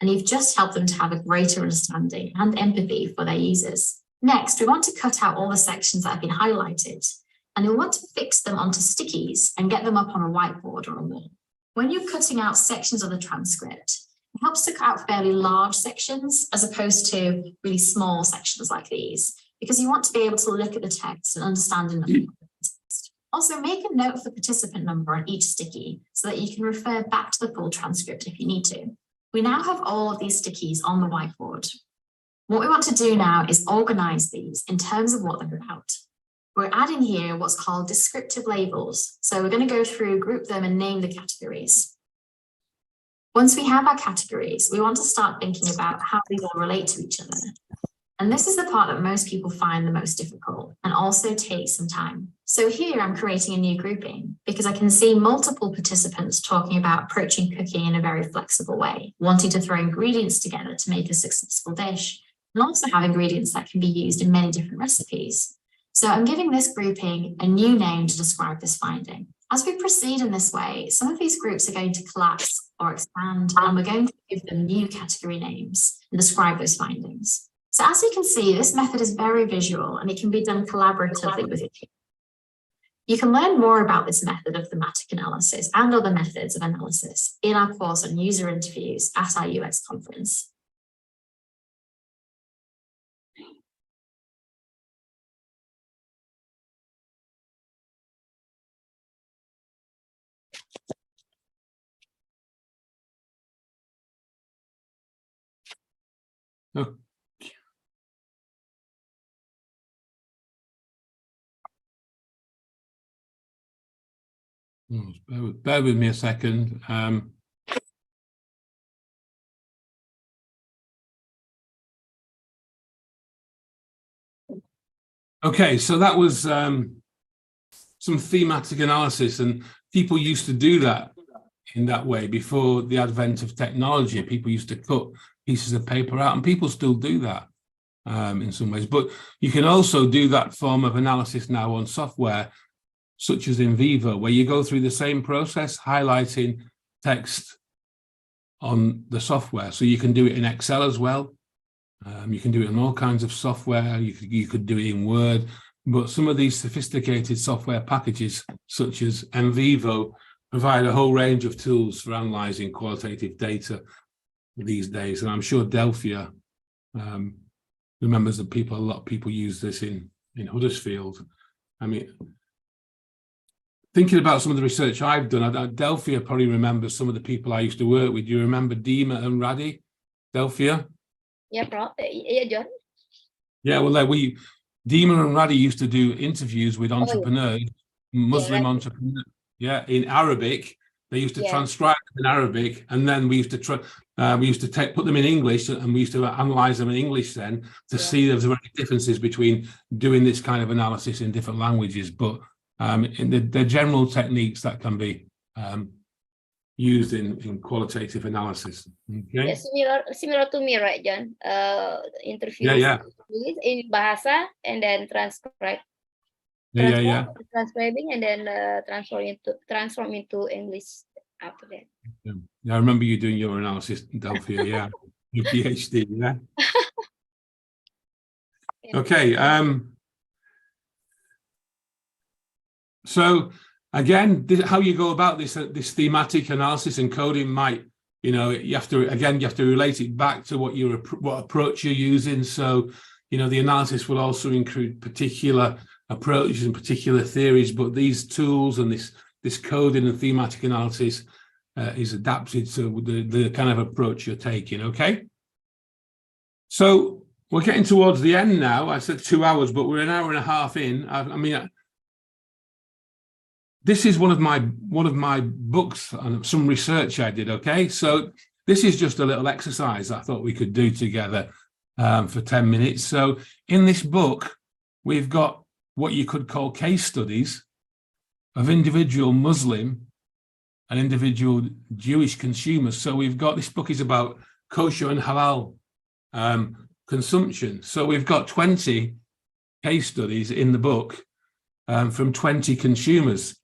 and you've just helped them to have a greater understanding and empathy for their users. Next, we want to cut out all the sections that have been highlighted, and you'll want to fix them onto stickies and get them up on a whiteboard or a wall. When you're cutting out sections of the transcript, it helps to cut out fairly large sections as opposed to really small sections like these, because you want to be able to look at the text and understand in the context. Also, make a note of the participant number on each sticky so that you can refer back to the full transcript if you need to. We now have all of these stickies on the whiteboard. What we want to do now is organize these in terms of what they're about. We're adding here what's called descriptive labels. So we're going to go through, group them and name the categories. Once we have our categories, we want to start thinking about how these all relate to each other. And this is the part that most people find the most difficult and also takes some time. So here I'm creating a new grouping because I can see multiple participants talking about approaching cooking in a very flexible way, wanting to throw ingredients together to make a successful dish, and also have ingredients that can be used in many different recipes. So I'm giving this grouping a new name to describe this finding. As we proceed in this way, some of these groups are going to collapse or expand, and we're going to give them new category names and describe those findings. So as you can see, this method is very visual and it can be done collaboratively with your team. You can learn more about this method of thematic analysis and other methods of analysis in our course on user interviews at our UX conference. Oh. Bear with me a second. Okay, so that was some thematic analysis, and people used to do that in that way before the advent of technology. People used to cut pieces of paper out, and people still do that in some ways. But you can also do that form of analysis now on software, such as in Vivo, where you go through the same process, highlighting text on the software. So you can do it in Excel as well. You can do it in all kinds of software. You could do it in Word, but some of these sophisticated software packages, such as NVivo, provide a whole range of tools for analyzing qualitative data these days. And I'm sure Delphia remembers that a lot of people use this in Huddersfield. I mean, thinking about some of the research I've done, Delphia probably remembers some of the people I used to work with. Do you remember Dima and Radi? Delphia? Yeah, yeah, John. Yeah, well, Dima and Radi used to do interviews with entrepreneurs, Muslim entrepreneurs. Yeah, in Arabic. They used to transcribe them in Arabic, and then we used to put them in English, and we used to analyze them in English then to see if there were any differences between doing this kind of analysis in different languages. But in the general techniques that can be used in qualitative analysis. Okay. Yeah, similar to me, right, John? Interviews in Bahasa and then transcribe. Transcribing and then transform into English after that. Yeah, I remember you doing your analysis, Delphia. Yeah, your PhD. Yeah. Okay. So again, how you go about this thematic analysis and coding might, you have to relate it back to what approach you're using. So, the analysis will also include particular approaches and particular theories, but these tools and this coding and thematic analysis is adapted to the kind of approach you're taking. Okay. So we're getting towards the end now. I said 2 hours, but we're an hour and a half in. I mean, this is one of my books and some research I did. Okay, so this is just a little exercise I thought we could do together for 10 minutes. So in this book, we've got what you could call case studies of individual Muslim and individual Jewish consumers. So we've got, this book is about kosher and halal consumption. So we've got 20 case studies in the book from 20 consumers.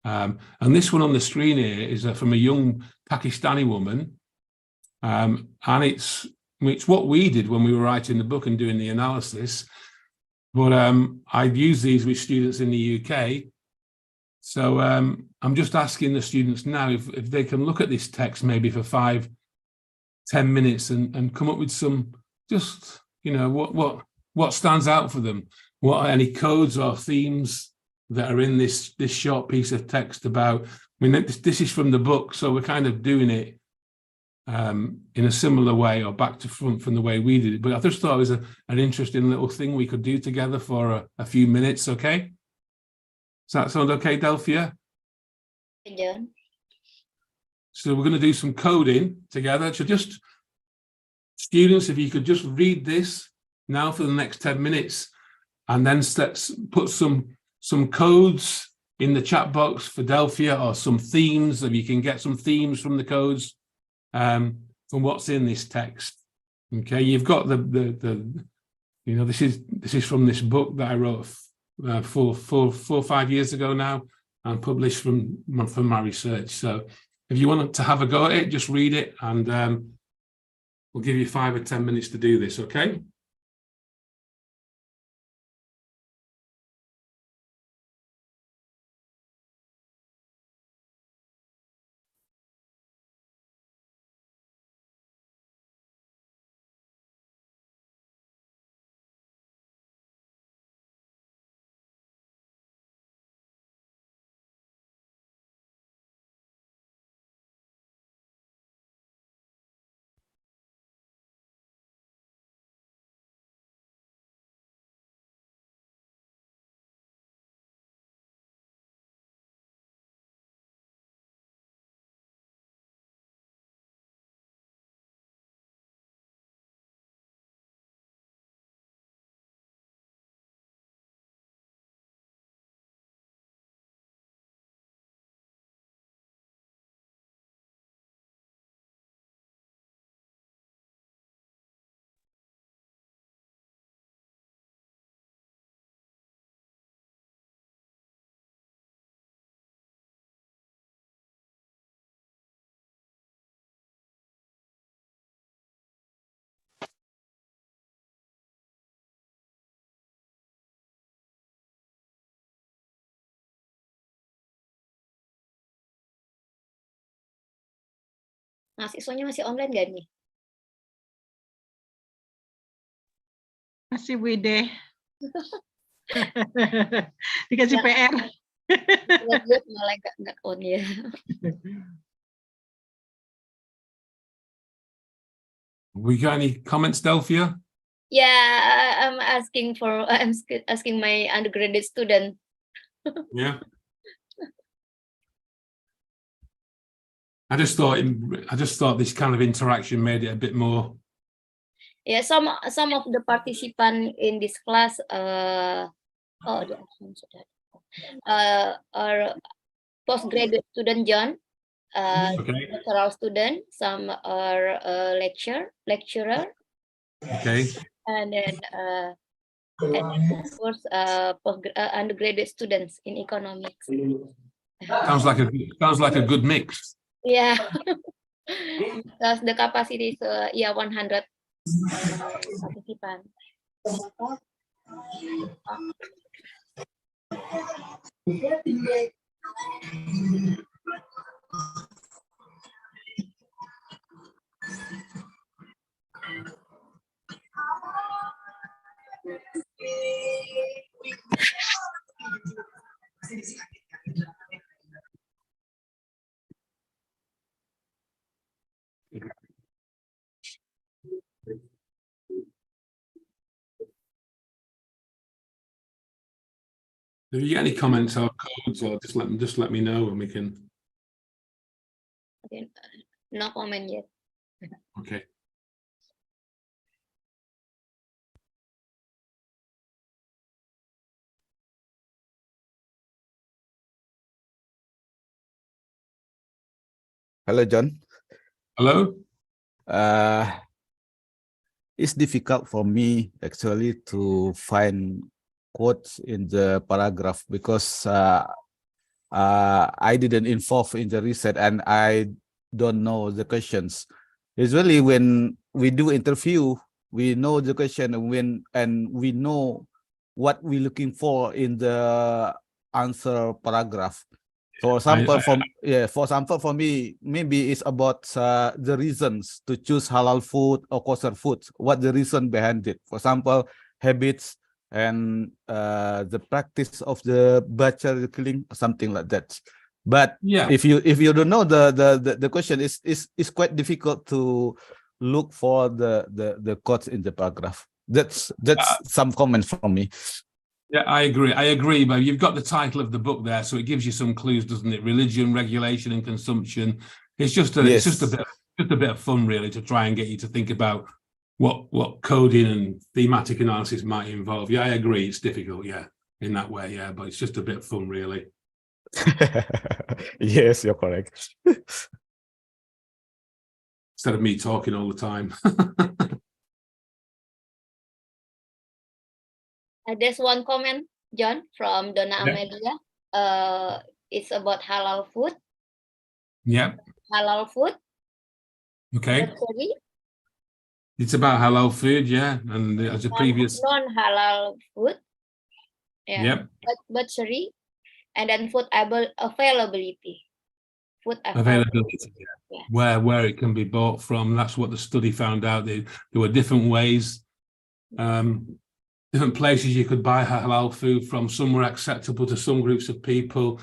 And this one on the screen here is from a young Pakistani woman. And it's what we did when we were writing the book and doing the analysis. But I've used these with students in the UK. So I'm just asking the students now if they can look at this text maybe for 5-10 minutes and come up with some, just, you know, what stands out for them. What are any codes or themes that are in this short piece of text about? I mean, this is from the book, so we're kind of doing it in a similar way or back to front from the way we did it. But I just thought it was an interesting little thing we could do together for a few minutes. Okay. Does that sound okay, Delphia? Yeah. So we're going to do some coding together. So just, students, if you could just read this now for the next 10 minutes, and then put some codes in the chat box for Delphia, or some themes, if you can get some themes from the codes from what's in this text. Okay, you've got the you know, this is from this book that I wrote 4 or 5 years ago now, and published from my research. So if you want to have a go at it, just read it, and we'll give you 5 or 10 minutes to do this. Okay. Nah, siswanya masih online gak nih? Masih Bu Ide. Dikasih Ya. PR. Buat malah nggak on ya. We got any comments, Delphia? Yeah, I'm asking my undergraduate student. Yeah. I just thought this kind of interaction made it a bit more. Yeah, some of the participants in this class are postgraduate student John, Okay. doctoral student, some are lecturer, Okay. and then of course undergraduate students in economics. Sounds like a good mix. Yeah, because the capacity is 100 participants. If you get any comments or codes, or just let me know and we can. Okay. No comment yet. Okay. Hello, John. Hello. It's difficult for me actually to find quotes in the paragraph because I didn't involve in the research and I don't know the questions. Usually when we do interview, we know the question and we know what we're looking for in the answer paragraph. For example, for me, maybe it's about the reasons to choose halal food or kosher food. What the reason behind it? For example, habits and the practice of the butcher killing, something like that. But Yeah, if you don't know the question is quite difficult to look for the quotes in the paragraph. That's some comments from me. yeah, I agree, but you've got the title of the book there, so it gives you some clues, doesn't it? Religion, regulation, and consumption. It's just a bit of fun, really, to try and get you to think about what coding and thematic analysis might involve. Yeah, I agree. It's difficult, yeah, in that way, yeah, but it's just a bit of fun, really. Yes, you're correct. Instead of me talking all the time. There's one comment, John, from Donna Yeah. Amelia. It's about halal food. Yeah. Halal food. Okay. Butchery. It's about halal food, yeah, and as a previous. Non-halal food. Yeah. Yep. Butchery, and then food availability. Food Availability, yeah. Where it can be bought from. That's what the study found out. There were different ways, different places you could buy halal food from. Some were acceptable to some groups of people,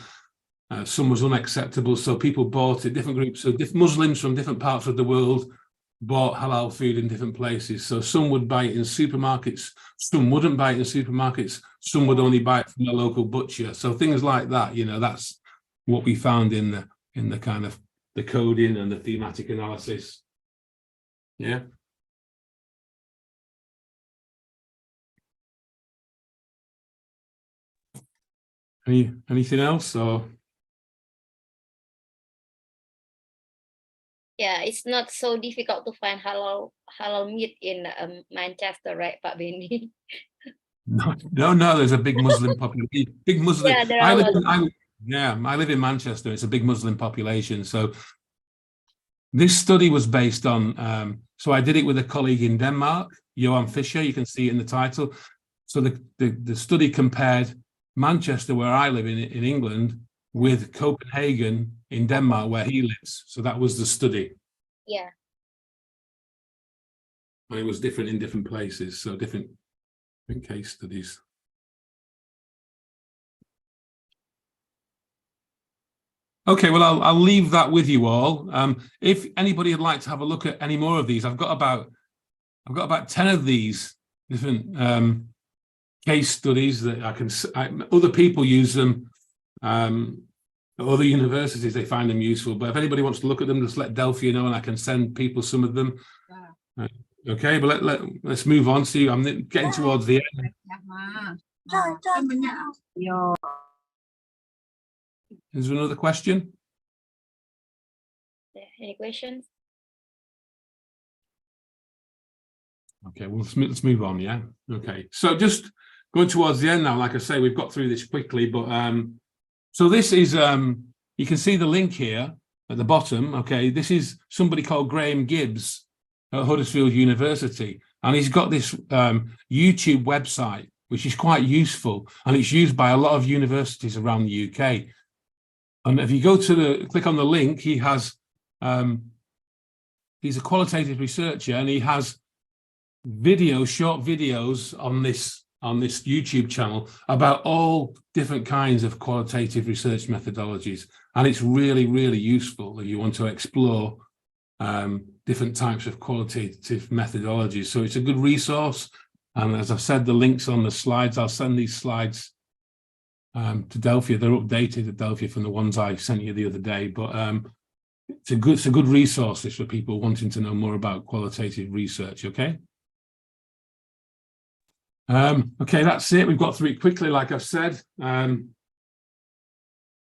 some was unacceptable, so people bought it. Different groups of Muslims from different parts of the world bought halal food in different places. So some would buy it in supermarkets, some wouldn't buy it in supermarkets, some would only buy it from a local butcher. So things like that, you know, that's what we found in the kind of the coding and the thematic analysis. Yeah. Anything else, or? Yeah, it's not so difficult to find halal meat in Manchester, right, Pak Benny? No, there's a big Muslim population. Big Muslim. Yeah, there are I live in Manchester. It's a big Muslim population. So this study was based on. So I did it with a colleague in Denmark, Johan Fischer. You can see it in the title. So the study compared Manchester, where I live in England, with Copenhagen in Denmark, where he lives. So that was the study. Yeah. And it was different in different places. So different case studies. Okay, well, I'll leave that with you all. If anybody would like to have a look at any more of these, I've got about 10 of these different case studies that other people use them. Other universities, they find them useful. But if anybody wants to look at them, just let Delphia know, and I can send people some of them. Okay, but let's move on. See, I'm getting towards the end. Is there another question? Any questions? Okay, well, let's move on. Yeah. Okay. So just going towards the end now. Like I say, we've got through this quickly, but so this is you can see the link here at the bottom. Okay, this is somebody called Graham Gibbs at Huddersfield University, and he's got this YouTube website which is quite useful, and it's used by a lot of universities around the UK. And if you go to click on the link, he has he's a qualitative researcher, and he has short videos on this YouTube channel about all different kinds of qualitative research methodologies, and it's really, really useful if you want to explore different types of qualitative methodologies. So it's a good resource, and as I've said, the links on the slides. I'll send these slides to Delphia. They're updated at Delphia from the ones I sent you the other day, but it's a good resource for people wanting to know more about qualitative research. Okay. Okay, that's it. We've got through it quickly, like I've said.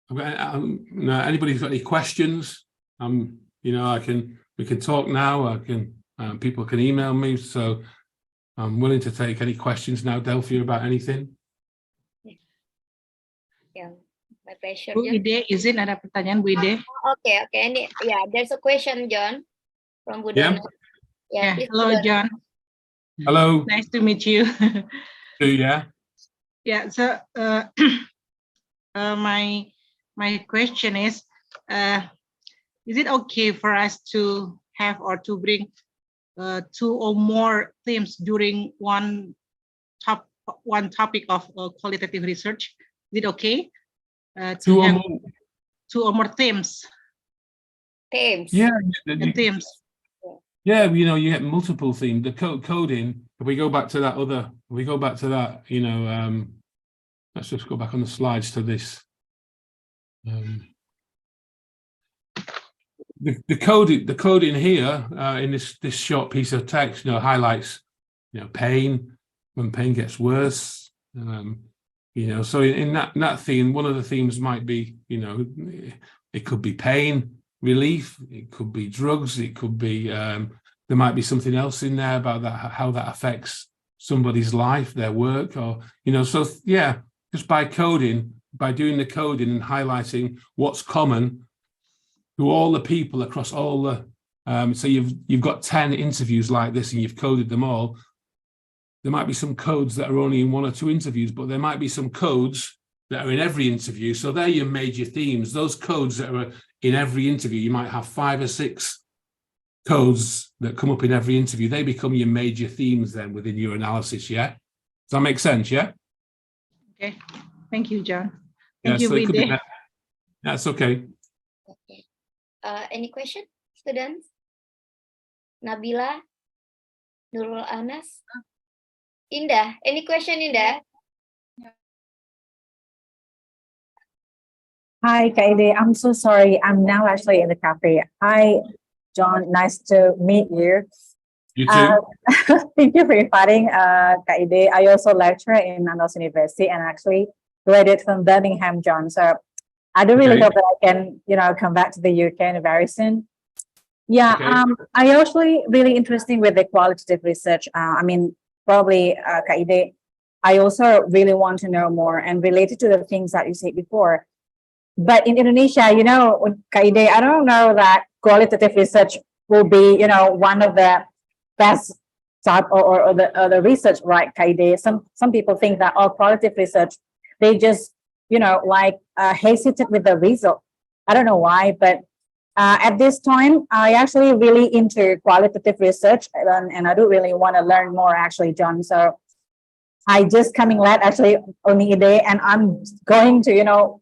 Anybody's got any questions? You know, we can talk now. People can email me, so I'm willing to take any questions now, Delphia, about anything. Yeah, my pleasure. Bu John. Ide, izin ada pertanyaan Bu Ide. Okay. Yeah, there's a question, John, from Budana. Yeah, please, hello, Budana. John. Hello. Nice to meet you. Yeah. Yeah. So, my question is it okay for us to have or to bring 2 or more themes during one topic of qualitative research? Is it okay to have 2 or more themes? Themes. Yeah. Themes. Yeah, you know, you get multiple themes. The coding. If we go back to that you know, let's just go back on the slides to this. The coding here in this short piece of text, you know, highlights, you know, pain, when pain gets worse. You know, so in that theme, one of the themes might be, you know, it could be pain relief, it could be drugs, it could be there might be something else in there about that, how that affects somebody's life, their work, or, you know, so yeah, just by doing the coding and highlighting what's common to all the people across all the so you've got 10 interviews like this and you've coded them all. There might be some codes that are only in 1 or 2 interviews, but there might be some codes that are in every interview. So they're your major themes. Those codes that are in every interview, you might have 5 or 6 codes that come up in every interview. They become your major themes then within your analysis. Yeah. Does that make sense? Yeah. Okay. Thank you, John. Thank you, so it could be Ide. That's okay. Okay. Any question, students? Nabila, Nurul Anas, Indah. Any question, Indah? Hi, Kaide. I'm so sorry. I'm now actually in the cafe. Hi, John. Nice to meet you. You too. Thank you for inviting Kaide. I also lecture in Nandos University and actually graduated from Birmingham, John. So I do really hope that I can, you know, come back to the UK very soon. Yeah, I actually really interesting with the qualitative research. I mean, probably Kaide, I also really want to know more and related to the things that you said before. But in Indonesia, you know, Kaide, I don't know that qualitative research will be, you know, one of the best type or the research, right, Kaide? Some people think that all qualitative research, they just, you know, like hesitate with the result. I don't know why, but at this time, I actually really into qualitative research and I do really want to learn more actually, John. So I just coming late actually only a day and I'm going to, you know,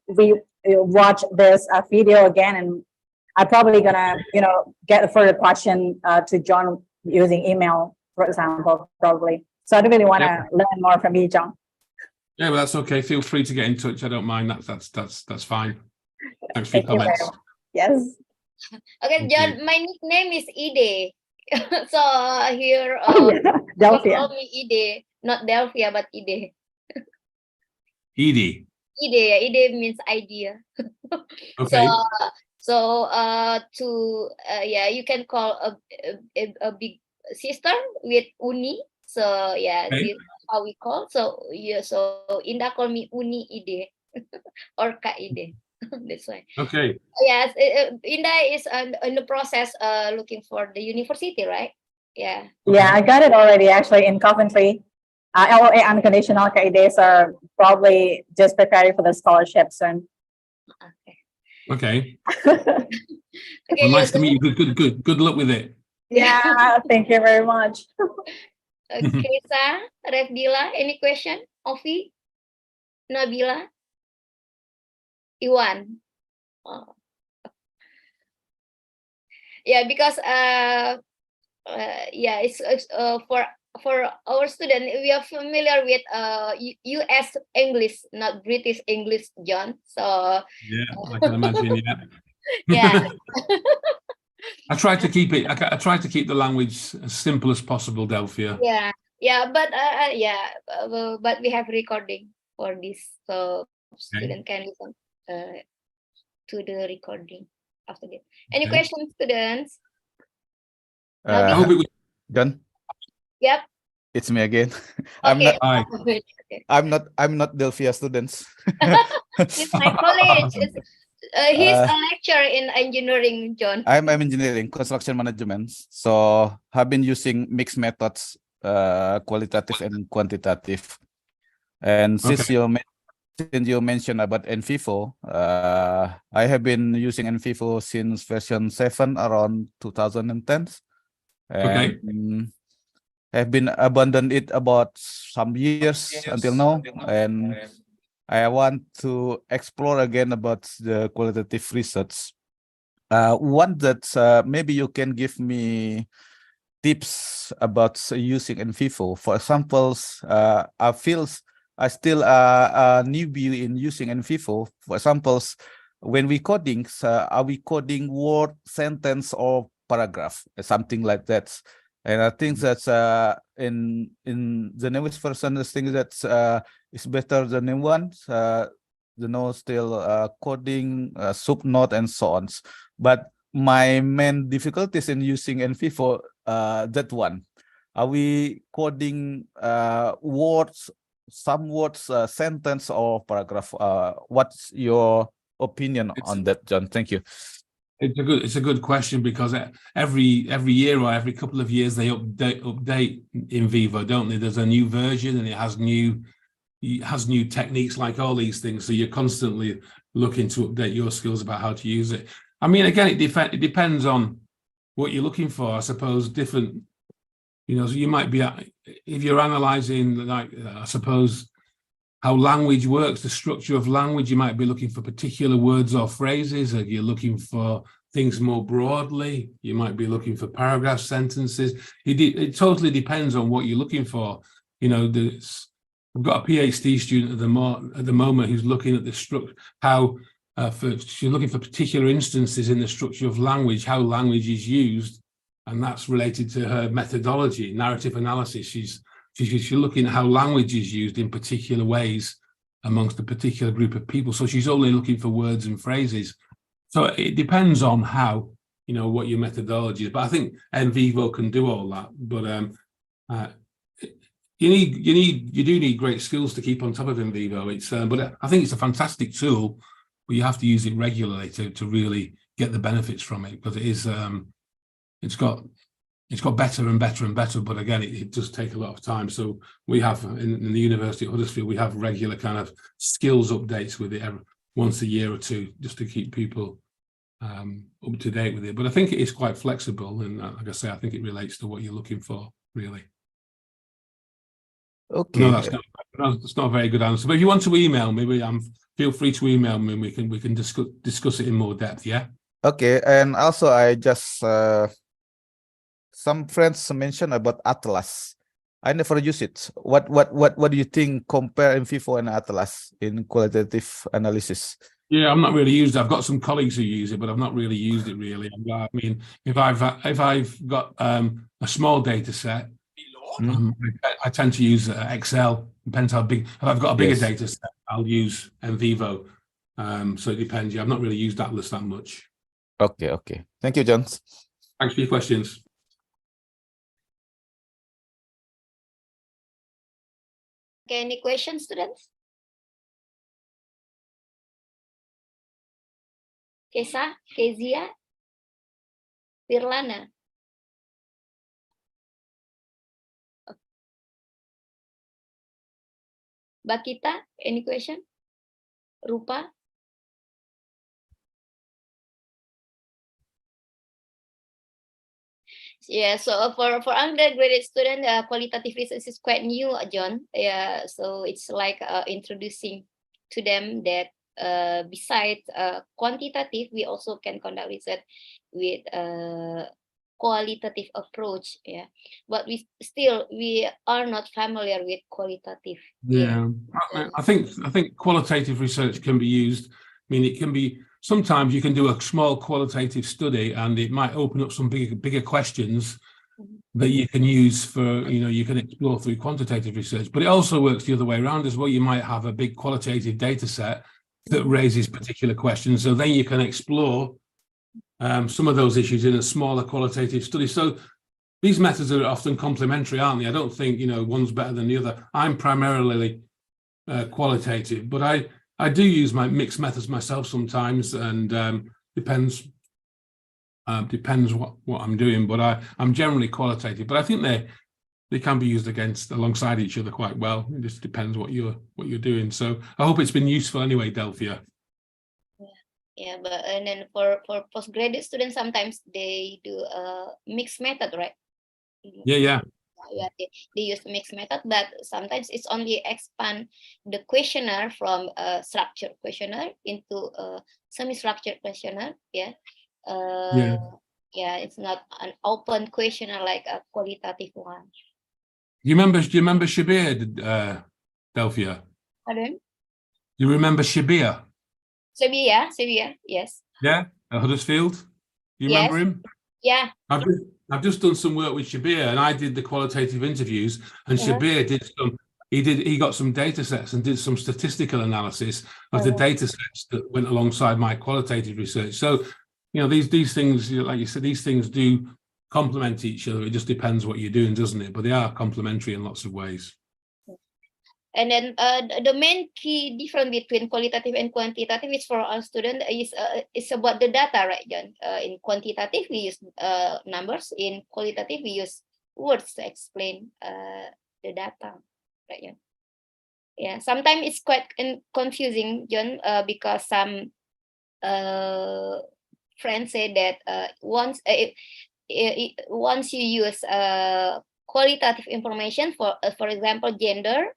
watch this video again and I'm probably gonna, you know, get a further question to John using email, for example, probably. So I do really want to learn more from you, John. Yeah, well, that's okay. Feel free to get in touch. I don't mind. That's fine. Thanks for your comments. Yes. Okay, John, my nickname is Ide. So here, Delphia. call me Ide, not Delphia, but Ide. Edie. Ide means idea. Okay. Yeah, you can call a big sister with Uni. So yeah, Okay. this is how we call. So yeah, so Indah call me Uni Ide or Kak Ide. That's why. Okay. Yes, Indah is in the process looking for the university, right? Yeah. Yeah, I got it already actually in Coventry. LOA unconditional Kaide, so probably just preparing for the scholarship soon. Okay. Okay, Well, nice to meet you. Good luck with it. Yeah, thank you very much. Krisa, Revdila, any question? Ovi, Nabila, Iwan. Oh. Yeah, because yeah, it's for for our student, we are familiar with US English, not British English, John. So Yeah, I can imagine. Yeah. yeah. I try to keep it. I try to keep the language as simple as possible, Delphia. Yeah, but we have recording for this, so student can listen to the recording after that. Any Okay. questions, students? I Nabil? hope it was. John, Yep. it's me again. Okay. Hi. Okay. I'm not Delphia students. It's my college. He's Uh, a lecturer in engineering, John. I'm engineering construction management. So I've been using mixed methods, qualitative and quantitative. And since you mentioned about NVivo, I have been using NVivo since version 7 around 2010. And have been abandoned it about some years until now. And I want to explore again about the qualitative research. One that maybe you can give me tips about using NVivo. For example, I still a newbie in using NVivo. For example, when we coding, are we coding word, sentence, or paragraph, something like that? And I think that's in the newest version, I think that is better than the new one. Still coding, subnode, and so on. But my main difficulties in using NVivo, that one. Are we coding words, some words, sentence, or paragraph? What's your opinion on that, John? Thank you. It's a good question, because every year or every couple of years they update NVivo, don't they? There's a new version and it has new techniques, like all these things. So you're constantly looking to update your skills about how to use it. I mean, again, it depends on what you're looking for. I suppose different, so you might be, if you're analyzing, like, I suppose, how language works, the structure of language, you might be looking for particular words or phrases. If you're looking for things more broadly, you might be looking for paragraph sentences. It totally depends on what you're looking for. I've got a PhD student at the moment who's looking at the structure, she's looking for particular instances in the structure of language, how language is used, and that's related to her methodology, narrative analysis. She's looking at how language is used in particular ways amongst a particular group of people. So she's only looking for words and phrases. So it depends on how, what your methodology is. But I think NVivo can do all that. But you do need great skills to keep on top of NVivo. But I think it's a fantastic tool, but you have to use it regularly to really get the benefits from it, because it's got better and better and better, but again, it does take a lot of time. So we have in the University of Huddersfield, we have regular kind of skills updates with it once a year or two, just to keep people up to date with it. But I think it is quite flexible, and like I say, I think it relates to what you're looking for, really. Okay. No, that's not a very good answer. But if you want to email me, feel free to email me, and we can discuss it in more depth. Yeah. Okay, and also I just some friends mentioned about Atlas. I never use it. What do you think? Compare NVivo and Atlas in qualitative analysis. Yeah, I'm not really used it. I've got some colleagues who use it, but I've not really used it really. I mean, if I've got a small data set, I tend to use Excel. Depends how big. If I've got a bigger data set, I'll use NVivo. So it depends. Yeah, I've not really used Atlas that much. Okay. Thank you, John. Thanks for your questions. Okay, any questions, students? Kesa, Kezia, Virlana. Bakita, any question? Rupa? Yeah, so for undergraduate student, qualitative research is quite new, John. Yeah, so it's like introducing to them that besides quantitative, we also can conduct research with qualitative approach, yeah, but we are not familiar with qualitative. Yeah, I think qualitative research can be used. I mean, it can be, sometimes you can do a small qualitative study and it might open up some bigger questions that you can use for, you can explore through quantitative research. But it also works the other way around as well. You might have a big qualitative data set that raises particular questions, so then you can explore some of those issues in a smaller qualitative study. So these methods are often complementary, aren't they? I don't think, one's better than the other. I'm primarily qualitative, but I do use my mixed methods myself sometimes, and depends what I'm doing, but I'm generally qualitative. But I think they can be used alongside each other quite well. It just depends what you're doing. So I hope it's been useful anyway, Delphia. Yeah, but and then for postgraduate students, sometimes they do a mixed method, right? Yeah. Yeah, they use mixed method, but sometimes it's only expand the questionnaire from a structured questionnaire into a semi-structured questionnaire. Yeah. Yeah, it's not an open questionnaire like a qualitative one. Do you remember Shabir, Delphia? Pardon? You remember Shabir? Sevilla, yes. Yeah, at Huddersfield. You remember him? Yeah. I've just done some work with Shabir, and I did the qualitative interviews, and Shabir did he got some data sets and did some statistical analysis of the data sets that went alongside my qualitative research. So, these things, like you said, these things do complement each other. It just depends what you're doing, doesn't it? But they are complementary in lots of ways. And then the main key difference between qualitative and quantitative is for our student is about the data, right, John? In quantitative, we use numbers. In qualitative, we use words to explain the data, right, John? Yeah, sometimes it's quite confusing, John, because some friends say that once you use qualitative information, for example, gender.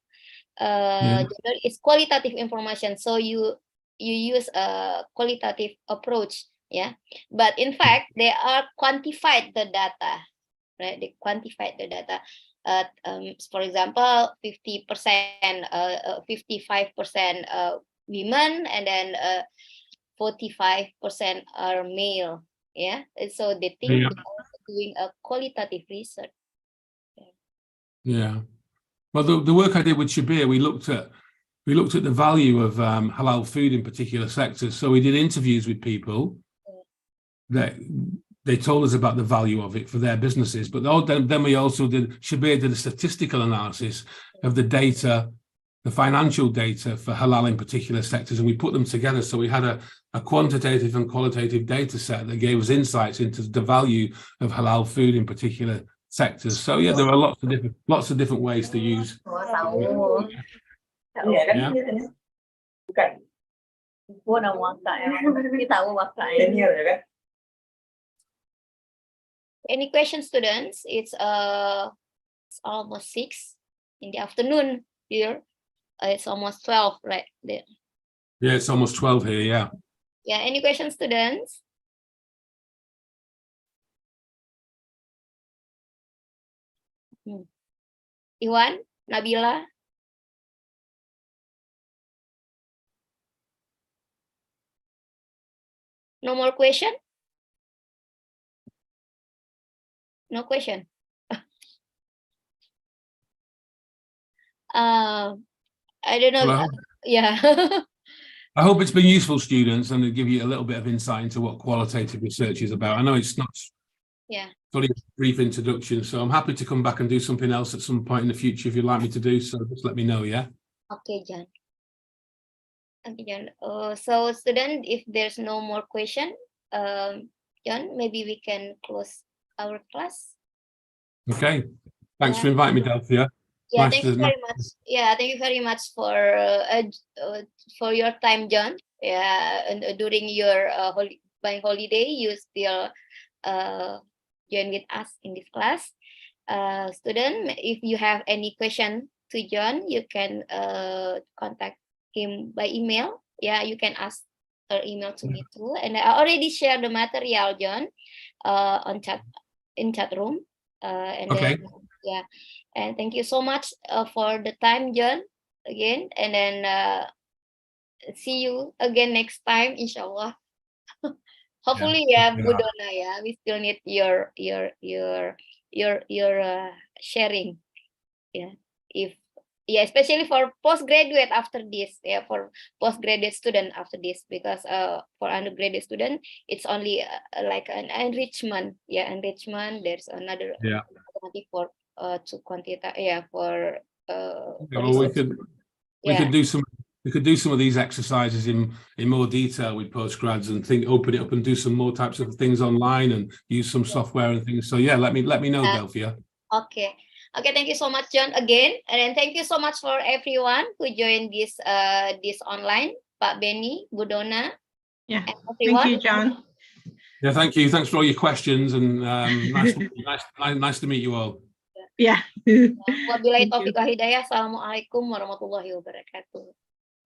Gender is qualitative information, so you use a qualitative approach, yeah. But in fact, they are quantified the data, right? They quantified the data. For example, 50%, 55% women, and then 45% are male, yeah. And so they think they're also doing a qualitative research. Yeah. Well, the work I did with Shabir, we looked at the value of halal food in particular sectors. So we did interviews with people that they told us about the value of it for their businesses. But then we also Shabir did a statistical analysis of the data, the financial data for halal in particular sectors, and we put them together. So we had a quantitative and qualitative data set that gave us insights into the value of halal food in particular sectors. So yeah, there are lots of different ways to use. Yeah. Any questions, students? It's almost 6 in the afternoon here. It's almost 12 right there. Yeah, it's almost 12 here. Yeah. Yeah. Any questions, students? Iwan, Nabila. No more question? No question. I don't know. Well, yeah. I hope it's been useful, students, and to give you a little bit of insight into what qualitative research is about. I know it's not only a brief introduction, so I'm happy to come back and do something else at some point in the future if you'd like me to do so. Just let me know, yeah? Okay, John. Okay, John. So, student, if there's no more question, John, maybe we can close our class. Okay. Thanks for inviting me, Delphia. Yeah, Nice thank you very much. Yeah, thank you very much for your time, John. Yeah, and during your bank holiday, you still join with us in this class. Student, if you have any question to John, you can contact him by email. Yeah, you can ask or email to me too. And I already shared the material, John, on chat in chat room. And Okay. then yeah, and thank you so much for the time, John, again, and then see you again next time, inshallah. Hopefully, Yeah. Bu Donna, yeah, we still need your sharing, yeah. If especially for postgraduate after this, yeah, for postgraduate student after this, because for undergraduate student it's only like an enrichment, yeah, enrichment. There's another alternative for to quantitative, yeah, for Well, we research. could do some of these exercises in more detail with postgrads and open it up and do some more types of things online and use some software and things. So yeah, let me know, Delphia. Okay. Okay, thank you so much, John, again. And then thank you so much for everyone who joined this this online, Pak Benny, Bu Donna, Yeah, and thank everyone. you, John. Yeah, thank you. Thanks for all your questions and nice to meet you all. Yeah. Wabillahi Thank you. taufiq wal hidayah. Assalamualaikum warahmatullahi wabarakatuh.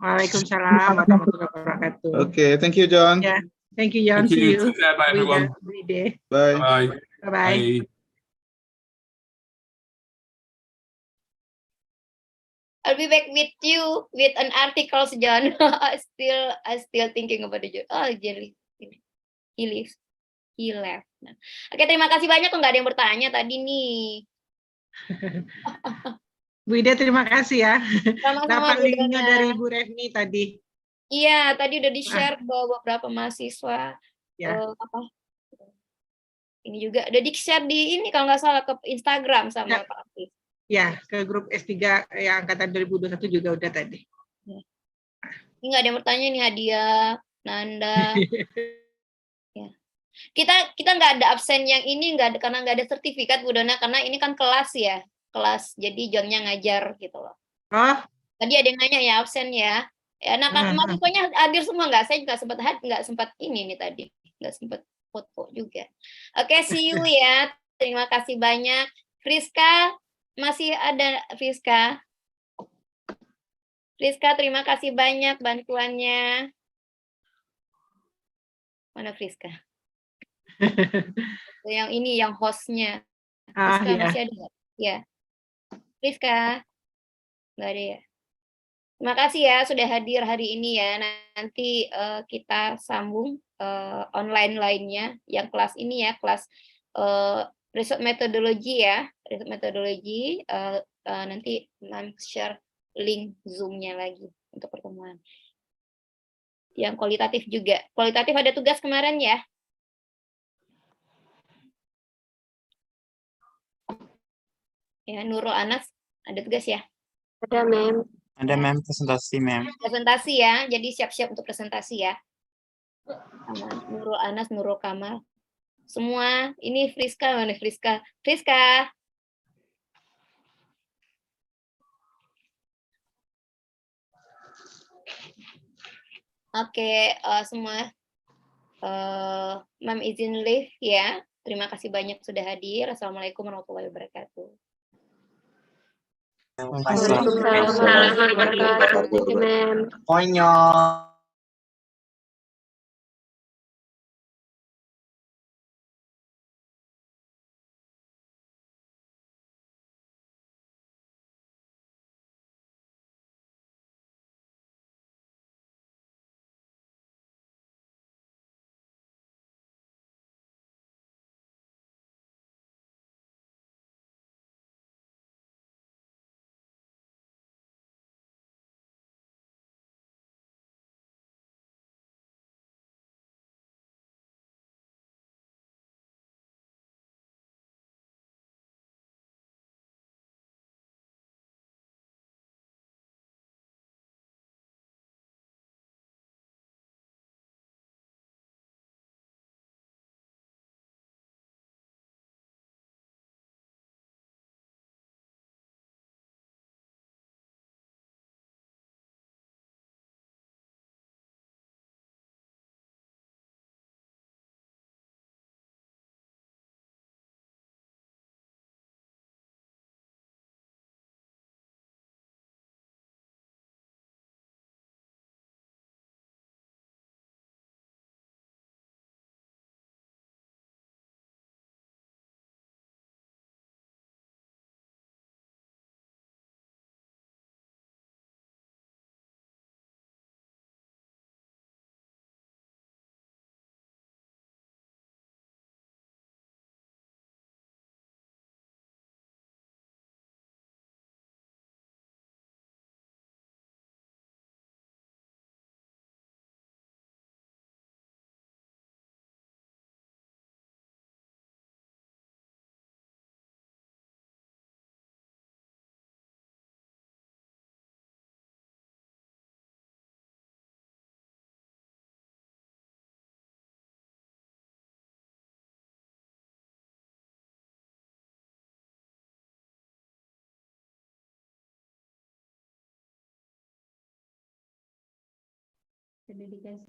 Waalaikumsalam warahmatullahi wabarakatuh. Okay, thank you, John. Yeah, thank you, John. Thank See you. you. Take care. Bye, everyone. Every day. Bye. Bye. Bye-bye. Bye. I'll be back with you with an article, John. I still thinking about it. Oh, Jerry, he lives, he left. Nah. Oke, terima kasih banyak. Nggak ada yang bertanya tadi nih. Bu Ida, terima kasih ya. Sama-sama, Dapat Bu linknya Donna. dari Bu Revni tadi. Iya, tadi udah di-share ke beberapa mahasiswa. Ya. Ini juga udah di-share di ini kalau nggak salah ke Instagram sama Pak Afif. Ya, ke grup S3 yang angkatan 2021 juga udah tadi. Ini nggak ada yang bertanya nih, Hadiah, Nanda. Ya. Kita nggak ada absen yang ini, nggak ada, karena nggak ada sertifikat, Bu Donna, karena ini kan kelas ya, kelas, jadi Johnnya ngajar gitu loh. Oh. Tadi ada yang nanya ya absen ya. Ya, nah kan mahasiswanya hadir semua nggak? Saya nggak sempat ini nih tadi, nggak sempat foto juga. Oke, see you ya. Terima kasih banyak. Friska, masih ada Friska? Friska, terima kasih banyak bantuannya. Mana Friska? Yang ini, yang hostnya. Friska ya. masih ada nggak? Ya. Friska, nggak ada ya. Terima kasih ya sudah hadir hari ini ya. Nanti kita sambung online lainnya. Yang kelas ini ya, kelas riset metodologi ya. Riset metodologi, nanti share link Zoom-nya lagi untuk pertemuan. Yang kualitatif juga. Kualitatif ada tugas kemarin ya? Ya, Nurul Anas ada tugas ya? Ada, Mem. Ada, Mem, presentasi, Mem. Presentasi ya, jadi siap-siap untuk presentasi ya. Sama Nurul Anas, Nurul Kamal. Semua, ini Friska, mana Friska? Friska. Oke, semua. Mem izin live ya. Terima kasih banyak sudah hadir. Assalamualaikum warahmatullahi wabarakatuh. Waalaikumsalam warahmatullahi wabarakatuh, Mem. Konyol. Pendidikan